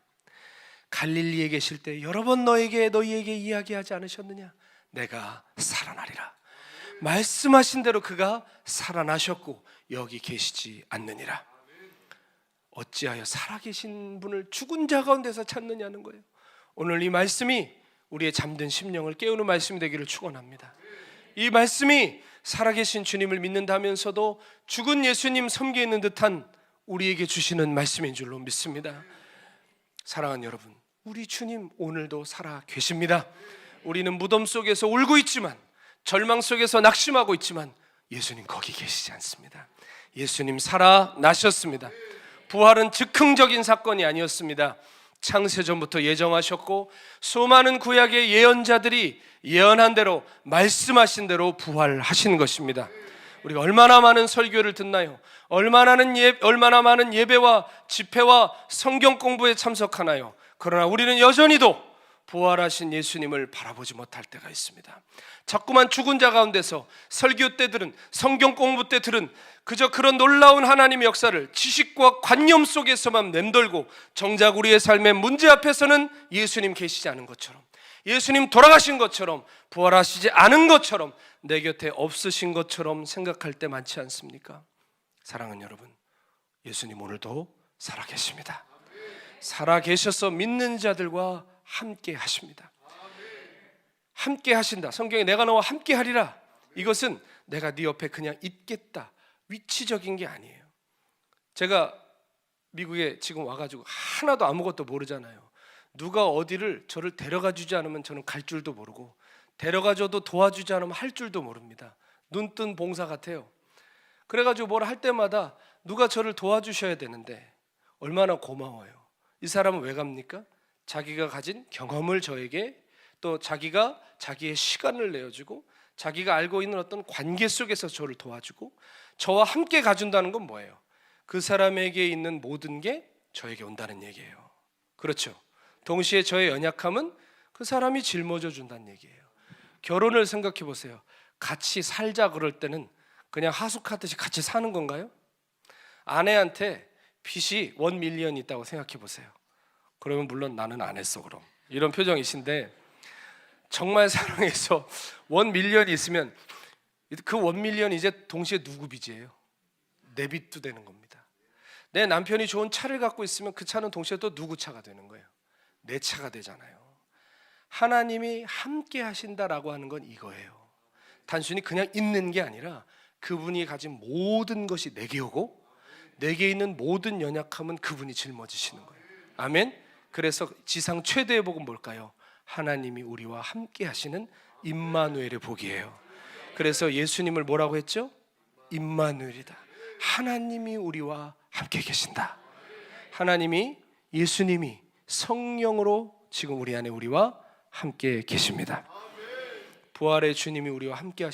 갈릴리에 계실 때 여러 번 너희에게 이야기하지 않으셨느냐? 내가 살아나리라. 말씀하신 대로 그가 살아나셨고 여기 계시지 않느니라. 어찌하여 살아계신 분을 죽은 자 가운데서 찾느냐는 거예요. 오늘 이 말씀이 우리의 잠든 심령을 깨우는 말씀이 되기를 축원합니다. 이 말씀이 살아계신 주님을 믿는다면서도 죽은 예수님 섬기는 듯한 우리에게 주시는 말씀인 줄로 믿습니다. 사랑하는 여러분, 우리 주님 오늘도 살아 계십니다. 우리는 무덤 속에서 울고 있지만, 절망 속에서 낙심하고 있지만 예수님 거기 계시지 않습니다. 예수님 살아나셨습니다. 부활은 즉흥적인 사건이 아니었습니다. 창세전부터 예정하셨고 수많은 구약의 예언자들이 예언한 대로 말씀하신 대로 부활하신 것입니다. 우리가 얼마나 많은 설교를 듣나요? 얼마나 많은 예배와 집회와 성경 공부에 참석하나요? 그러나 우리는 여전히도 부활하신 예수님을 바라보지 못할 때가 있습니다. 자꾸만 죽은 자 가운데서 설교 때들은, 성경 공부 때들은 그저 그런 놀라운 하나님의 역사를 지식과 관념 속에서만 맴돌고 정작 우리의 삶의 문제 앞에서는 예수님 계시지 않은 것처럼, 예수님 돌아가신 것처럼, 부활하시지 않은 것처럼, 내 곁에 없으신 것처럼 생각할 때 많지 않습니까? 사랑하는 여러분, 예수님 오늘도 살아계십니다. 살아계셔서 믿는 자들과 함께 하십니다. 함께 하신다. 성경에 내가 너와 함께 하리라. 이것은 내가 네 옆에 그냥 있겠다, 위치적인 게 아니에요. 제가 미국에 지금 와가지고 하나도 아무것도 모르잖아요. 누가 어디를 저를 데려가 주지 않으면 저는 갈 줄도 모르고, 데려가줘도 도와주지 않으면 할 줄도 모릅니다. 눈뜬 봉사 같아요. 그래가지고 뭘 할 때마다 누가 저를 도와주셔야 되는데 얼마나 고마워요. 이 사람은 왜 갑니까? 자기가 가진 경험을 저에게, 또 자기가 자기의 시간을 내어주고 자기가 알고 있는 어떤 관계 속에서 저를 도와주고 저와 함께 가준다는 건 뭐예요? 그 사람에게 있는 모든 게 저에게 온다는 얘기예요. 그렇죠? 동시에 저의 연약함은 그 사람이 짊어져 준다는 얘기예요. 결혼을 생각해 보세요. 같이 살자 그럴 때는 그냥 하숙하듯이 같이 사는 건가요? 아내한테 빚이 1 밀리언 있다고 생각해 보세요. 그러면 물론 나는 안 했어 그럼, 이런 표정이신데, 정말 사랑해서 1밀리언이 있으면 그 1밀리언이 이제 동시에 누구 빚이에요? 내 빚도 되는 겁니다. 내 남편이 좋은 차를 갖고 있으면 그 차는 동시에 또 누구 차가 되는 거예요? 내 차가 되잖아요. 하나님이 함께 하신다라고 하는 건 이거예요. 단순히 그냥 있는 게 아니라 그분이 가진 모든 것이 내게 오고 내게 있는 모든 연약함은 그분이 짊어지시는 거예요. 아멘. 그래서 지상 최대의 복은 뭘까요? 하나님이 우리와 함께 하시는 임마누엘의 복이에요. 그래서 예수님을 뭐라고 했죠? 임마누엘이다. 하나님이 우리와 함께 계신다. 하나님이, 예수님이 성령으로 지금 우리 안에 우리와 함께 계십니다. 부활의 주님이 우리와 함께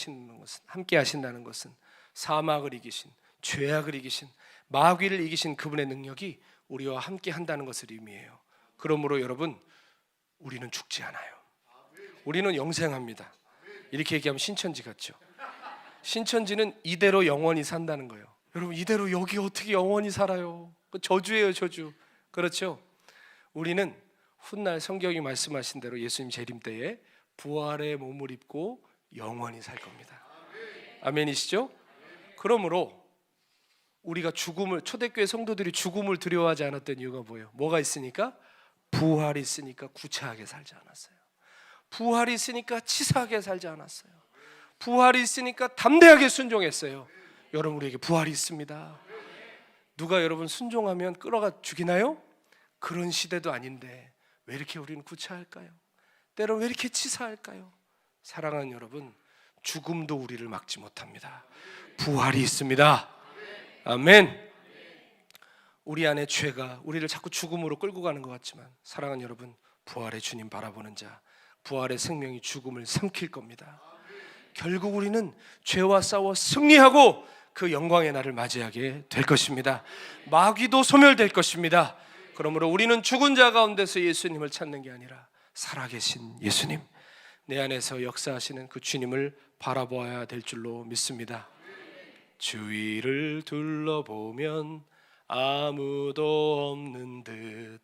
하신다는 것은 사막을 이기신, 죄악을 이기신, 마귀를 이기신 그분의 능력이 우리와 함께 한다는 것을 의미해요. 그러므로 여러분, 우리는 죽지 않아요. 우리는 영생합니다. 이렇게 얘기하면 신천지 같죠? 신천지는 이대로 영원히 산다는 거예요. 여러분, 이대로 여기 어떻게 영원히 살아요? 저주예요, 저주. 그렇죠? 우리는 훗날 성경이 말씀하신 대로 예수님 재림 때에 부활의 몸을 입고 영원히 살 겁니다. 아멘이시죠? 그러므로 우리가 죽음을, 초대교회 성도들이 죽음을 두려워하지 않았던 이유가 뭐예요? 뭐가 있으니까? 부활이 있으니까 구차하게 살지 않았어요. 부활이 있으니까 치사하게 살지 않았어요. 부활이 있으니까 담대하게 순종했어요. 여러분, 우리에게 부활이 있습니다. 누가 여러분 순종하면 끌어가 죽이나요? 그런 시대도 아닌데 왜 이렇게 우리는 구차할까요? 때로 왜 이렇게 치사할까요? 사랑하는 여러분, 죽음도 우리를 막지 못합니다. 부활이 있습니다. 아멘. 우리 안에 죄가 우리를 자꾸 죽음으로 끌고 가는 것 같지만 사랑하는 여러분, 부활의 주님 바라보는 자, 부활의 생명이 죽음을 삼킬 겁니다. 결국 우리는 죄와 싸워 승리하고 그 영광의 날을 맞이하게 될 것입니다. 마귀도 소멸될 것입니다. 그러므로 우리는 죽은 자 가운데서 예수님을 찾는 게 아니라 살아계신 예수님, 내 안에서 역사하시는 그 주님을 바라보아야 될 줄로 믿습니다. 주위를 둘러보면 아무도 없는 듯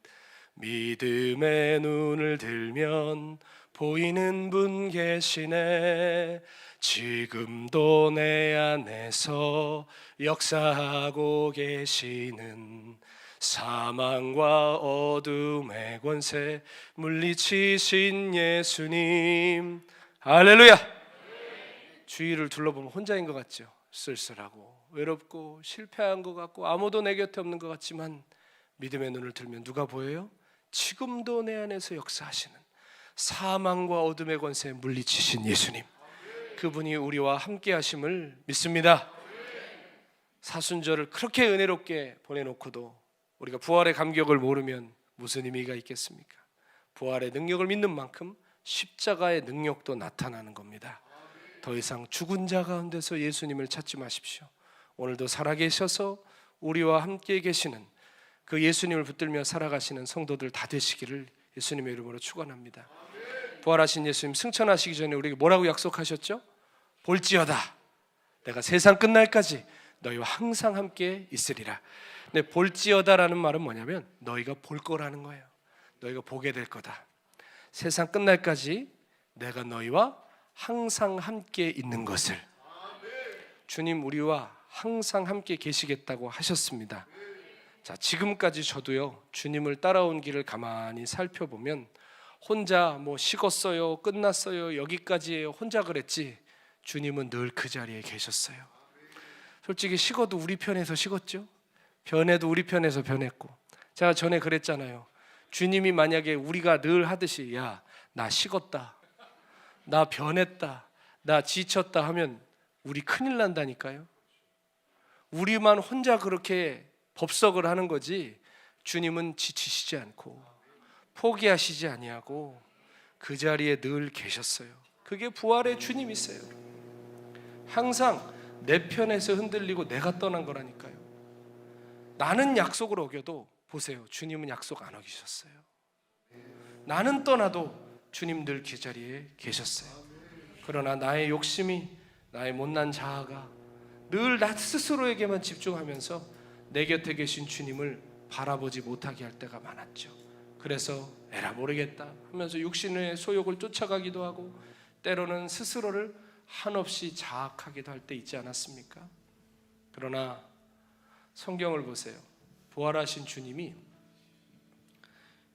믿음의 눈을 들면 보이는 분 계시네. 지금도 내 안에서 역사하고 계시는 사망과 어둠의 권세 물리치신 예수님. 할렐루야. 주위를 둘러보면 혼자인 것 같죠? 쓸쓸하고 외롭고 실패한 것 같고 아무도 내 곁에 없는 것 같지만 믿음의 눈을 들면 누가 보여요? 지금도 내 안에서 역사하시는 사망과 어둠의 권세에 물리치신 예수님, 그분이 우리와 함께 하심을 믿습니다. 사순절을 그렇게 은혜롭게 보내놓고도 우리가 부활의 감격을 모르면 무슨 의미가 있겠습니까? 부활의 능력을 믿는 만큼 십자가의 능력도 나타나는 겁니다. 더 이상 죽은 자 가운데서 예수님을 찾지 마십시오. 오늘도 살아계셔서 우리와 함께 계시는 그 예수님을 붙들며 살아가시는 성도들 다 되시기를 예수님의 이름으로 축원합니다. 부활하신 예수님 승천하시기 전에 우리에게 뭐라고 약속하셨죠? 볼지어다 내가 세상 끝날까지 너희와 항상 함께 있으리라. 근데 볼지어다라는 말은 뭐냐면 너희가 볼 거라는 거예요. 너희가 보게 될 거다. 세상 끝날까지 내가 너희와 항상 함께 있는 것을. 주님 우리와 항상 함께 계시겠다고 하셨습니다. 자, 지금까지 저도요, 주님을 따라온 길을 가만히 살펴보면 혼자 뭐 식었어요, 끝났어요, 여기까지예요, 혼자 그랬지 주님은 늘 그 자리에 계셨어요. 솔직히 식어도 우리 편에서 식었죠. 변해도 우리 편에서 변했고. 제가 전에 그랬잖아요. 주님이 만약에 우리가 늘 하듯이 야, 나 식었다, 나 변했다, 나 지쳤다 하면 우리 큰일 난다니까요. 우리만 혼자 그렇게 법석을 하는 거지 주님은 지치시지 않고 포기하시지 아니하고 그 자리에 늘 계셨어요. 그게 부활의 주님이세요. 항상 내 편에서 흔들리고 내가 떠난 거라니까요. 나는 약속을 어겨도 보세요, 주님은 약속 안 어기셨어요. 나는 떠나도 주님 늘 그 자리에 계셨어요. 그러나 나의 욕심이, 나의 못난 자아가 늘 나 스스로에게만 집중하면서 내 곁에 계신 주님을 바라보지 못하게 할 때가 많았죠. 그래서 에라 모르겠다 하면서 육신의 소욕을 쫓아가기도 하고 때로는 스스로를 한없이 자학하기도 할 때 있지 않았습니까? 그러나 성경을 보세요. 부활하신 주님이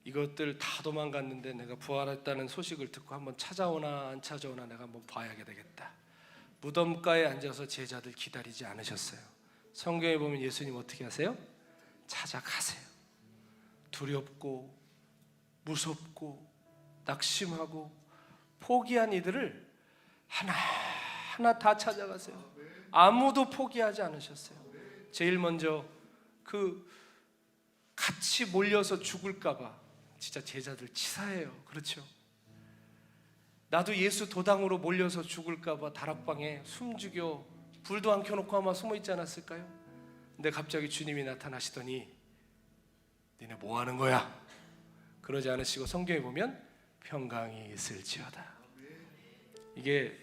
이것들 다 도망갔는데 내가 부활했다는 소식을 듣고 한번 찾아오나 안 찾아오나 내가 한번 봐야 되겠다. 무덤가에 앉아서 제자들 기다리지 않으셨어요. 성경에 보면 예수님 어떻게 하세요? 찾아가세요. 두렵고 무섭고 낙심하고 포기한 이들을 하나하나 다 찾아가세요. 아무도 포기하지 않으셨어요. 제일 먼저 그 같이 몰려서 죽을까 봐 진짜 제자들 치사해요. 그렇죠? 나도 예수 도당으로 몰려서 죽을까 봐 다락방에 숨죽여 불도 안 켜놓고 아마 숨어 있지 않았을까요? 근데 갑자기 주님이 나타나시더니 니네 뭐 하는 거야? 그러지 않으시고 성경에 보면 평강이 있을지어다. 이게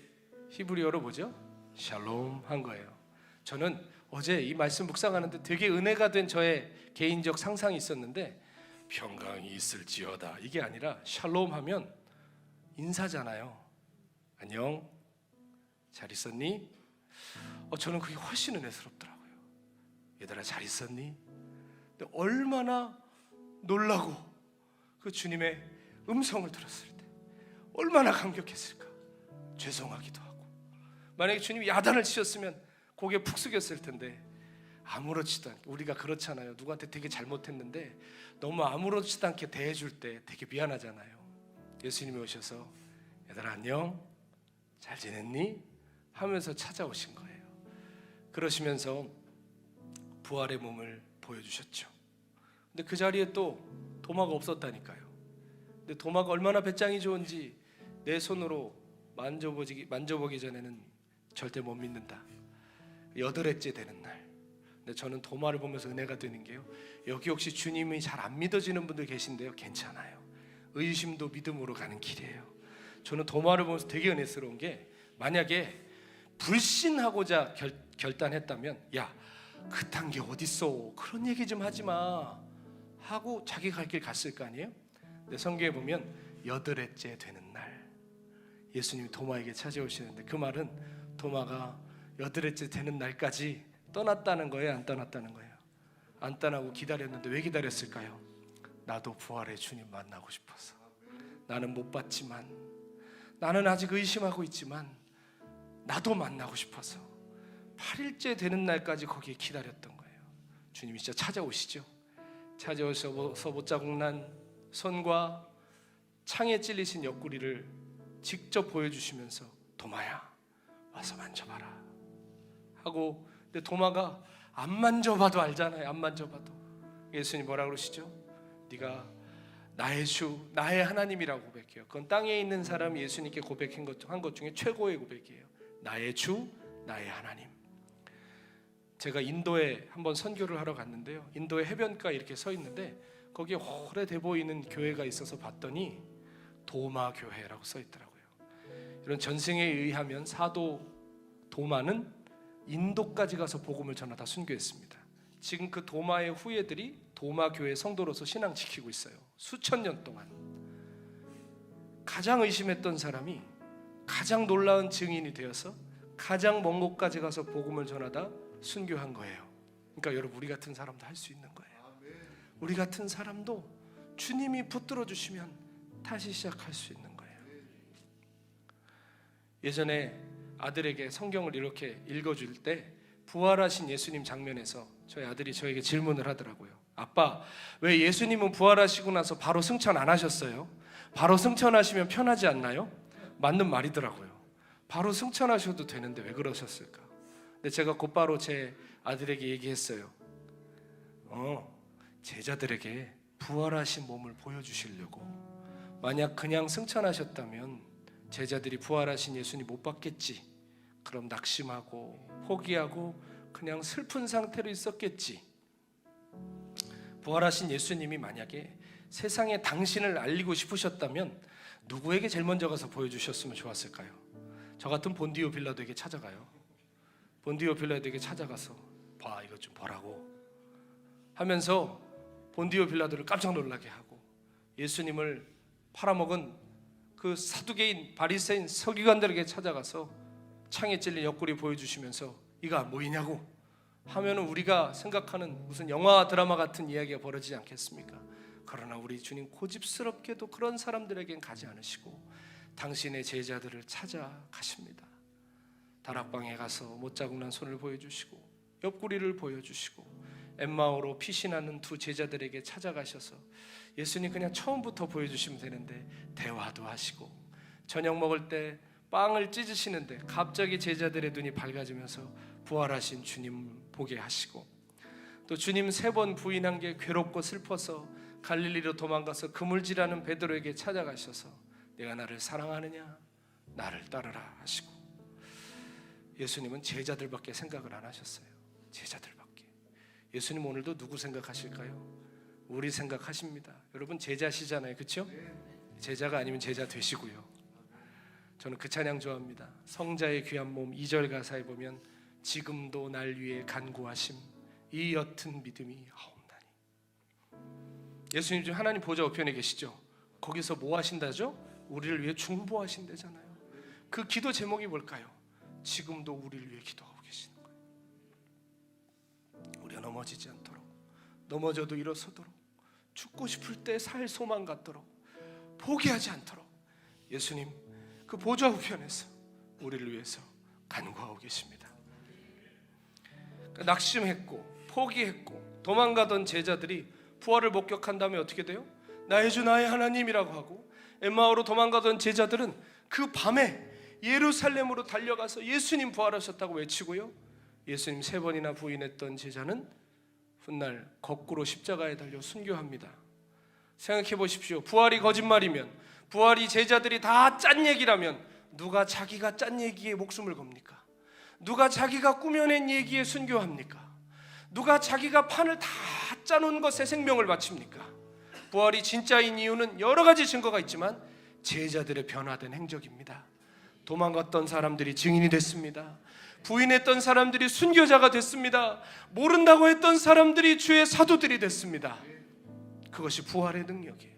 히브리어로 뭐죠? 샬롬 한 거예요. 저는 어제 이 말씀 묵상하는데 되게 은혜가 된 저의 개인적 상상이 있었는데 평강이 있을지어다 이게 아니라 샬롬 하면 인사잖아요. 안녕, 잘 있었니? 저는 그게 훨씬 은혜스럽더라고요. 얘들아 잘 있었니? 근데 얼마나 놀라고 그 주님의 음성을 들었을 때 얼마나 감격했을까. 죄송하기도 하고 만약에 주님이 야단을 치셨으면 고개 푹 숙였을 텐데 아무렇지도 않게 우리가 그렇잖아요. 누구한테 되게 잘못했는데 너무 아무렇지도 않게 대해줄 때 되게 미안하잖아요. 예수님이 오셔서 얘들아 안녕 잘 지냈니? 하면서 찾아오신 거예요. 그러시면서 부활의 몸을 보여주셨죠. 근데 그 자리에 또 도마가 없었다니까요. 근데 도마가 얼마나 배짱이 좋은지 내 손으로 만져보기 전에는 절대 못 믿는다. 8회째 되는 날. 근데 저는 도마를 보면서 은혜가 되는 게요. 여기 혹시 주님이 잘 안 믿어지는 분들 계신데요. 괜찮아요. 의심도 믿음으로 가는 길이에요. 저는 도마를 보면서 되게 은혜스러운 게 만약에 불신하고자 결단했다면 야, 그딴 게 어딨어. 그런 얘기 좀 하지 마. 하고 자기 갈 길 갔을 거 아니에요? 근데 성경에 보면 8회째 되는 날 예수님이 도마에게 찾아오시는데 그 말은 도마가 8회째 되는 날까지 떠났다는 거예요? 안 떠났다는 거예요? 안 떠나고 기다렸는데 왜 기다렸을까요? 나도 부활의 주님 만나고 싶어서. 나는 못 봤지만 나는 아직 의심하고 있지만 나도 만나고 싶어서 8일째 되는 날까지 거기에 기다렸던 거예요. 주님이 진짜 찾아오시죠. 찾아오셔서 못자국난 손과 창에 찔리신 옆구리를 직접 보여주시면서 도마야 와서 만져봐라 하고, 근데 도마가 안 만져봐도 알잖아요. 안 만져봐도. 예수님 뭐라 그러시죠? 네가 나의 주 나의 하나님이라고 고백해요. 그건 땅에 있는 사람이 예수님께 고백한 것 중에 최고의 고백이에요. 나의 주 나의 하나님. 제가 인도에 한번 선교를 하러 갔는데요. 인도의 해변가에 이렇게 서 있는데 거기에 오래돼 보이는 교회가 있어서 봤더니 도마 교회라고 써 있더라고요. 이런 전승에 의하면 사도 도마는 인도까지 가서 복음을 전하다 순교했습니다. 지금 그 도마의 후예들이 도마 교회 성도로서 신앙 지키고 있어요. 수천 년 동안. 가장 의심했던 사람이 가장 놀라운 증인이 되어서 가장 먼 곳까지 가서 복음을 전하다 순교한 거예요. 그러니까 여러분 우리 같은 사람도 할 수 있는 거예요. 우리 같은 사람도 주님이 붙들어 주시면 다시 시작할 수 있는 거예요. 예전에 아들에게 성경을 이렇게 읽어줄 때 부활하신 예수님 장면에서 저희 아들이 저에게 질문을 하더라고요. 아빠, 왜 예수님은 부활하시고 나서 바로 승천 안 하셨어요? 바로 승천하시면 편하지 않나요? 맞는 말이더라고요. 바로 승천하셔도 되는데 왜 그러셨을까? 근데 제가 곧바로 제 아들에게 얘기했어요. 제자들에게 부활하신 몸을 보여주시려고. 만약 그냥 승천하셨다면 제자들이 부활하신 예수님 못 봤겠지. 그럼 낙심하고 포기하고 그냥 슬픈 상태로 있었겠지. 부활하신 예수님이 만약에 세상에 당신을 알리고 싶으셨다면 누구에게 제일 먼저 가서 보여주셨으면 좋았을까요? 저 같은 본디오 빌라도에게 찾아가요. 본디오 빌라도에게 찾아가서 봐, 이것 좀 보라고 하면서 본디오 빌라도를 깜짝 놀라게 하고 예수님을 팔아먹은 그 사두개인 바리새인 서기관들에게 찾아가서 창에 찔린 옆구리 보여주시면서 이거 안 보이냐고 하면은 우리가 생각하는 무슨 영화 드라마 같은 이야기가 벌어지지 않겠습니까? 그러나 우리 주님 고집스럽게도 그런 사람들에겐 가지 않으시고 당신의 제자들을 찾아가십니다. 다락방에 가서 못자국난 손을 보여주시고 옆구리를 보여주시고 엠마오로 피신하는 두 제자들에게 찾아가셔서 예수님 그냥 처음부터 보여주시면 되는데 대화도 하시고 저녁 먹을 때 빵을 찢으시는데 갑자기 제자들의 눈이 밝아지면서 부활하신 주님 보게 하시고 또 주님 3번 부인한 게 괴롭고 슬퍼서 갈릴리로 도망가서 그물질하는 베드로에게 찾아가셔서 내가 나를 사랑하느냐 나를 따르라 하시고 예수님은 제자들밖에 생각을 안 하셨어요. 제자들밖에. 예수님 오늘도 누구 생각하실까요? 우리 생각하십니다. 여러분 제자시잖아요, 그렇죠? 제자가 아니면 제자 되시고요. 저는 그 찬양 좋아합니다. 성자의 귀한 몸 2절 가사에 보면 지금도 날 위해 간구하심 이 옅은 믿음이 하옵나니. 예수님 지금 하나님 보좌 우편에 계시죠? 거기서 뭐 하신다죠? 우리를 위해 중보하신다잖아요. 그 기도 제목이 뭘까요? 지금도 우리를 위해 기도하고 계시는 거예요. 우리가 넘어지지 않도록, 넘어져도 일어서도록, 죽고 싶을 때 살 소망 갖도록, 포기하지 않도록 예수님 그 보좌 우편에서 우리를 위해서 간구하고 계십니다. 낙심했고 포기했고 도망가던 제자들이 부활을 목격한 다음에 어떻게 돼요? 나의 주 나의 하나님이라고 하고 엠마오로 도망가던 제자들은 그 밤에 예루살렘으로 달려가서 예수님 부활하셨다고 외치고요. 예수님 3번이나 부인했던 제자는 훗날 거꾸로 십자가에 달려 순교합니다. 생각해 보십시오. 부활이 거짓말이면, 부활이 제자들이 다 짠 얘기라면 누가 자기가 짠 얘기에 목숨을 겁니까? 누가 자기가 꾸며낸 얘기에 순교합니까? 누가 자기가 판을 다 짜놓은 것에 생명을 바칩니까? 부활이 진짜인 이유는 여러 가지 증거가 있지만 제자들의 변화된 행적입니다. 도망갔던 사람들이 증인이 됐습니다. 부인했던 사람들이 순교자가 됐습니다. 모른다고 했던 사람들이 주의 사도들이 됐습니다. 그것이 부활의 능력이에요.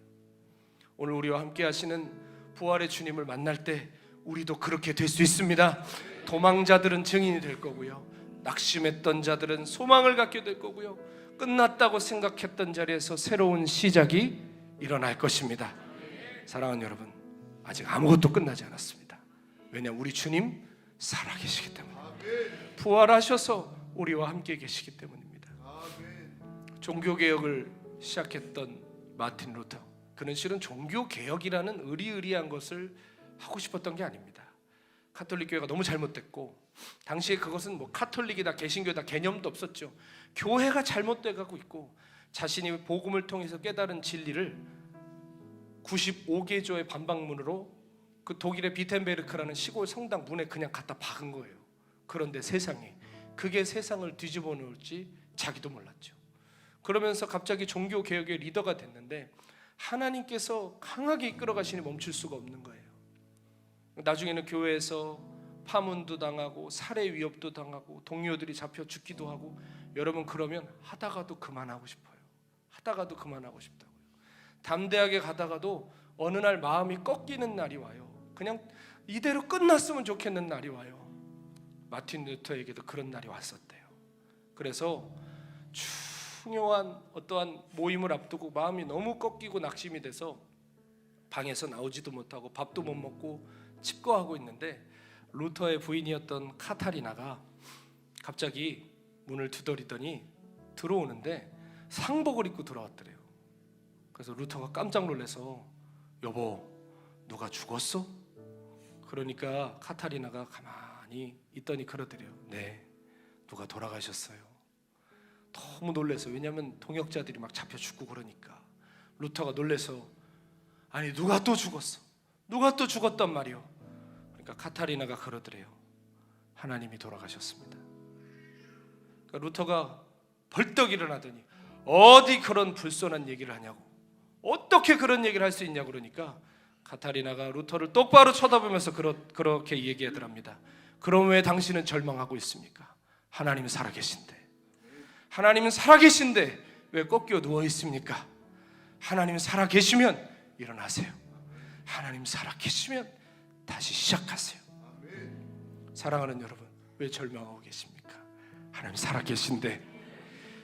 오늘 우리와 함께 하시는 부활의 주님을 만날 때 우리도 그렇게 될 수 있습니다. 도망자들은 증인이 될 거고요, 낙심했던 자들은 소망을 갖게 될 거고요, 끝났다고 생각했던 자리에서 새로운 시작이 일어날 것입니다. 사랑하는 여러분, 아직 아무것도 끝나지 않았습니다. 왜냐하면 우리 주님 살아계시기 때문에, 부활하셔서 우리와 함께 계시기 때문입니다. 종교개혁을 시작했던 마틴 루터, 그는 실은 종교개혁이라는 의리의리한 것을 하고 싶었던 게 아닙니다. 카톨릭 교회가 너무 잘못됐고 당시에 그것은 뭐 카톨릭이다 개신교다 개념도 없었죠. 교회가 잘못돼 가고 있고 자신이 복음을 통해서 깨달은 진리를 95개조의 반박문으로 그 독일의 비텐베르크라는 시골 성당 문에 그냥 갖다 박은 거예요. 그런데 세상에 그게 세상을 뒤집어 놓을지 자기도 몰랐죠. 그러면서 갑자기 종교개혁의 리더가 됐는데 하나님께서 강하게 이끌어 가시니 멈출 수가 없는 거예요. 나중에는 교회에서 파문도 당하고 살해 위협도 당하고 동료들이 잡혀 죽기도 하고, 여러분 그러면 하다가도 그만하고 싶어요. 하다가도 그만하고 싶다고요. 담대하게 가다가도 어느 날 마음이 꺾이는 날이 와요. 그냥 이대로 끝났으면 좋겠는 날이 와요. 마틴 루터에게도 그런 날이 왔었대요. 그래서 중요한 어떠한 모임을 앞두고 마음이 너무 꺾이고 낙심이 돼서 방에서 나오지도 못하고 밥도 못 먹고 칩거하고 있는데 루터의 부인이었던 카타리나가 갑자기 문을 두드리더니 들어오는데 상복을 입고 들어왔더래요. 그래서 루터가 깜짝 놀라서 여보 누가 죽었어? 그러니까 카타리나가 가만히 있더니 그러더래요. 네, 누가 돌아가셨어요. 너무 놀라서, 왜냐하면 동역자들이 막 잡혀 죽고 그러니까 루터가 놀라서 아니 누가 또 죽었어? 누가 또 죽었단 말이요? 그러니까 카타리나가 그러더래요. 하나님이 돌아가셨습니다. 그러니까 루터가 벌떡 일어나더니 어디 그런 불손한 얘기를 하냐고, 어떻게 그런 얘기를 할 수 있냐고 그러니까 카타리나가 루터를 똑바로 쳐다보면서 그렇게 얘기하더랍니다. 그럼 왜 당신은 절망하고 있습니까? 하나님은 살아계신데, 하나님은 살아계신데 왜 꺾여 누워 있습니까? 하나님 살아계시면 일어나세요. 하나님 살아계시면 다시 시작하세요. 사랑하는 여러분, 왜 절망하고 계십니까? 하나님 살아계신데.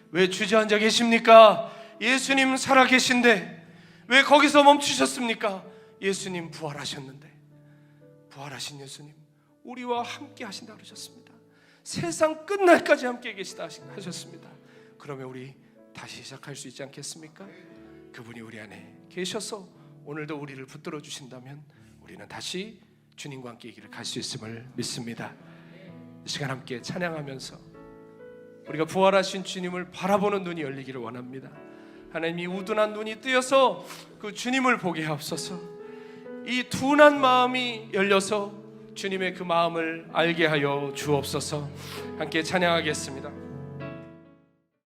왜 주저앉아 계십니까? 예수님 살아계신데. 왜 거기서 멈추셨습니까? 예수님 부활하셨는데. 부활하신 예수님 우리와 함께 하신다 그러셨습니다. 세상 끝날까지 함께 계시다 하셨습니다. 그러면 우리 다시 시작할 수 있지 않겠습니까? 그분이 우리 안에 계셔서 오늘도 우리를 붙들어 주신다면 우리는 다시 주님과 함께 이 길을 갈 수 있음을 믿습니다. 이 시간 함께 찬양하면서 우리가 부활하신 주님을 바라보는 눈이 열리기를 원합니다. 하나님이 우둔한 눈이 뜨여서 그 주님을 보게 하옵소서. 이 둔한 마음이 열려서 주님의 그 마음을 알게 하여 주옵소서. 함께 찬양하겠습니다.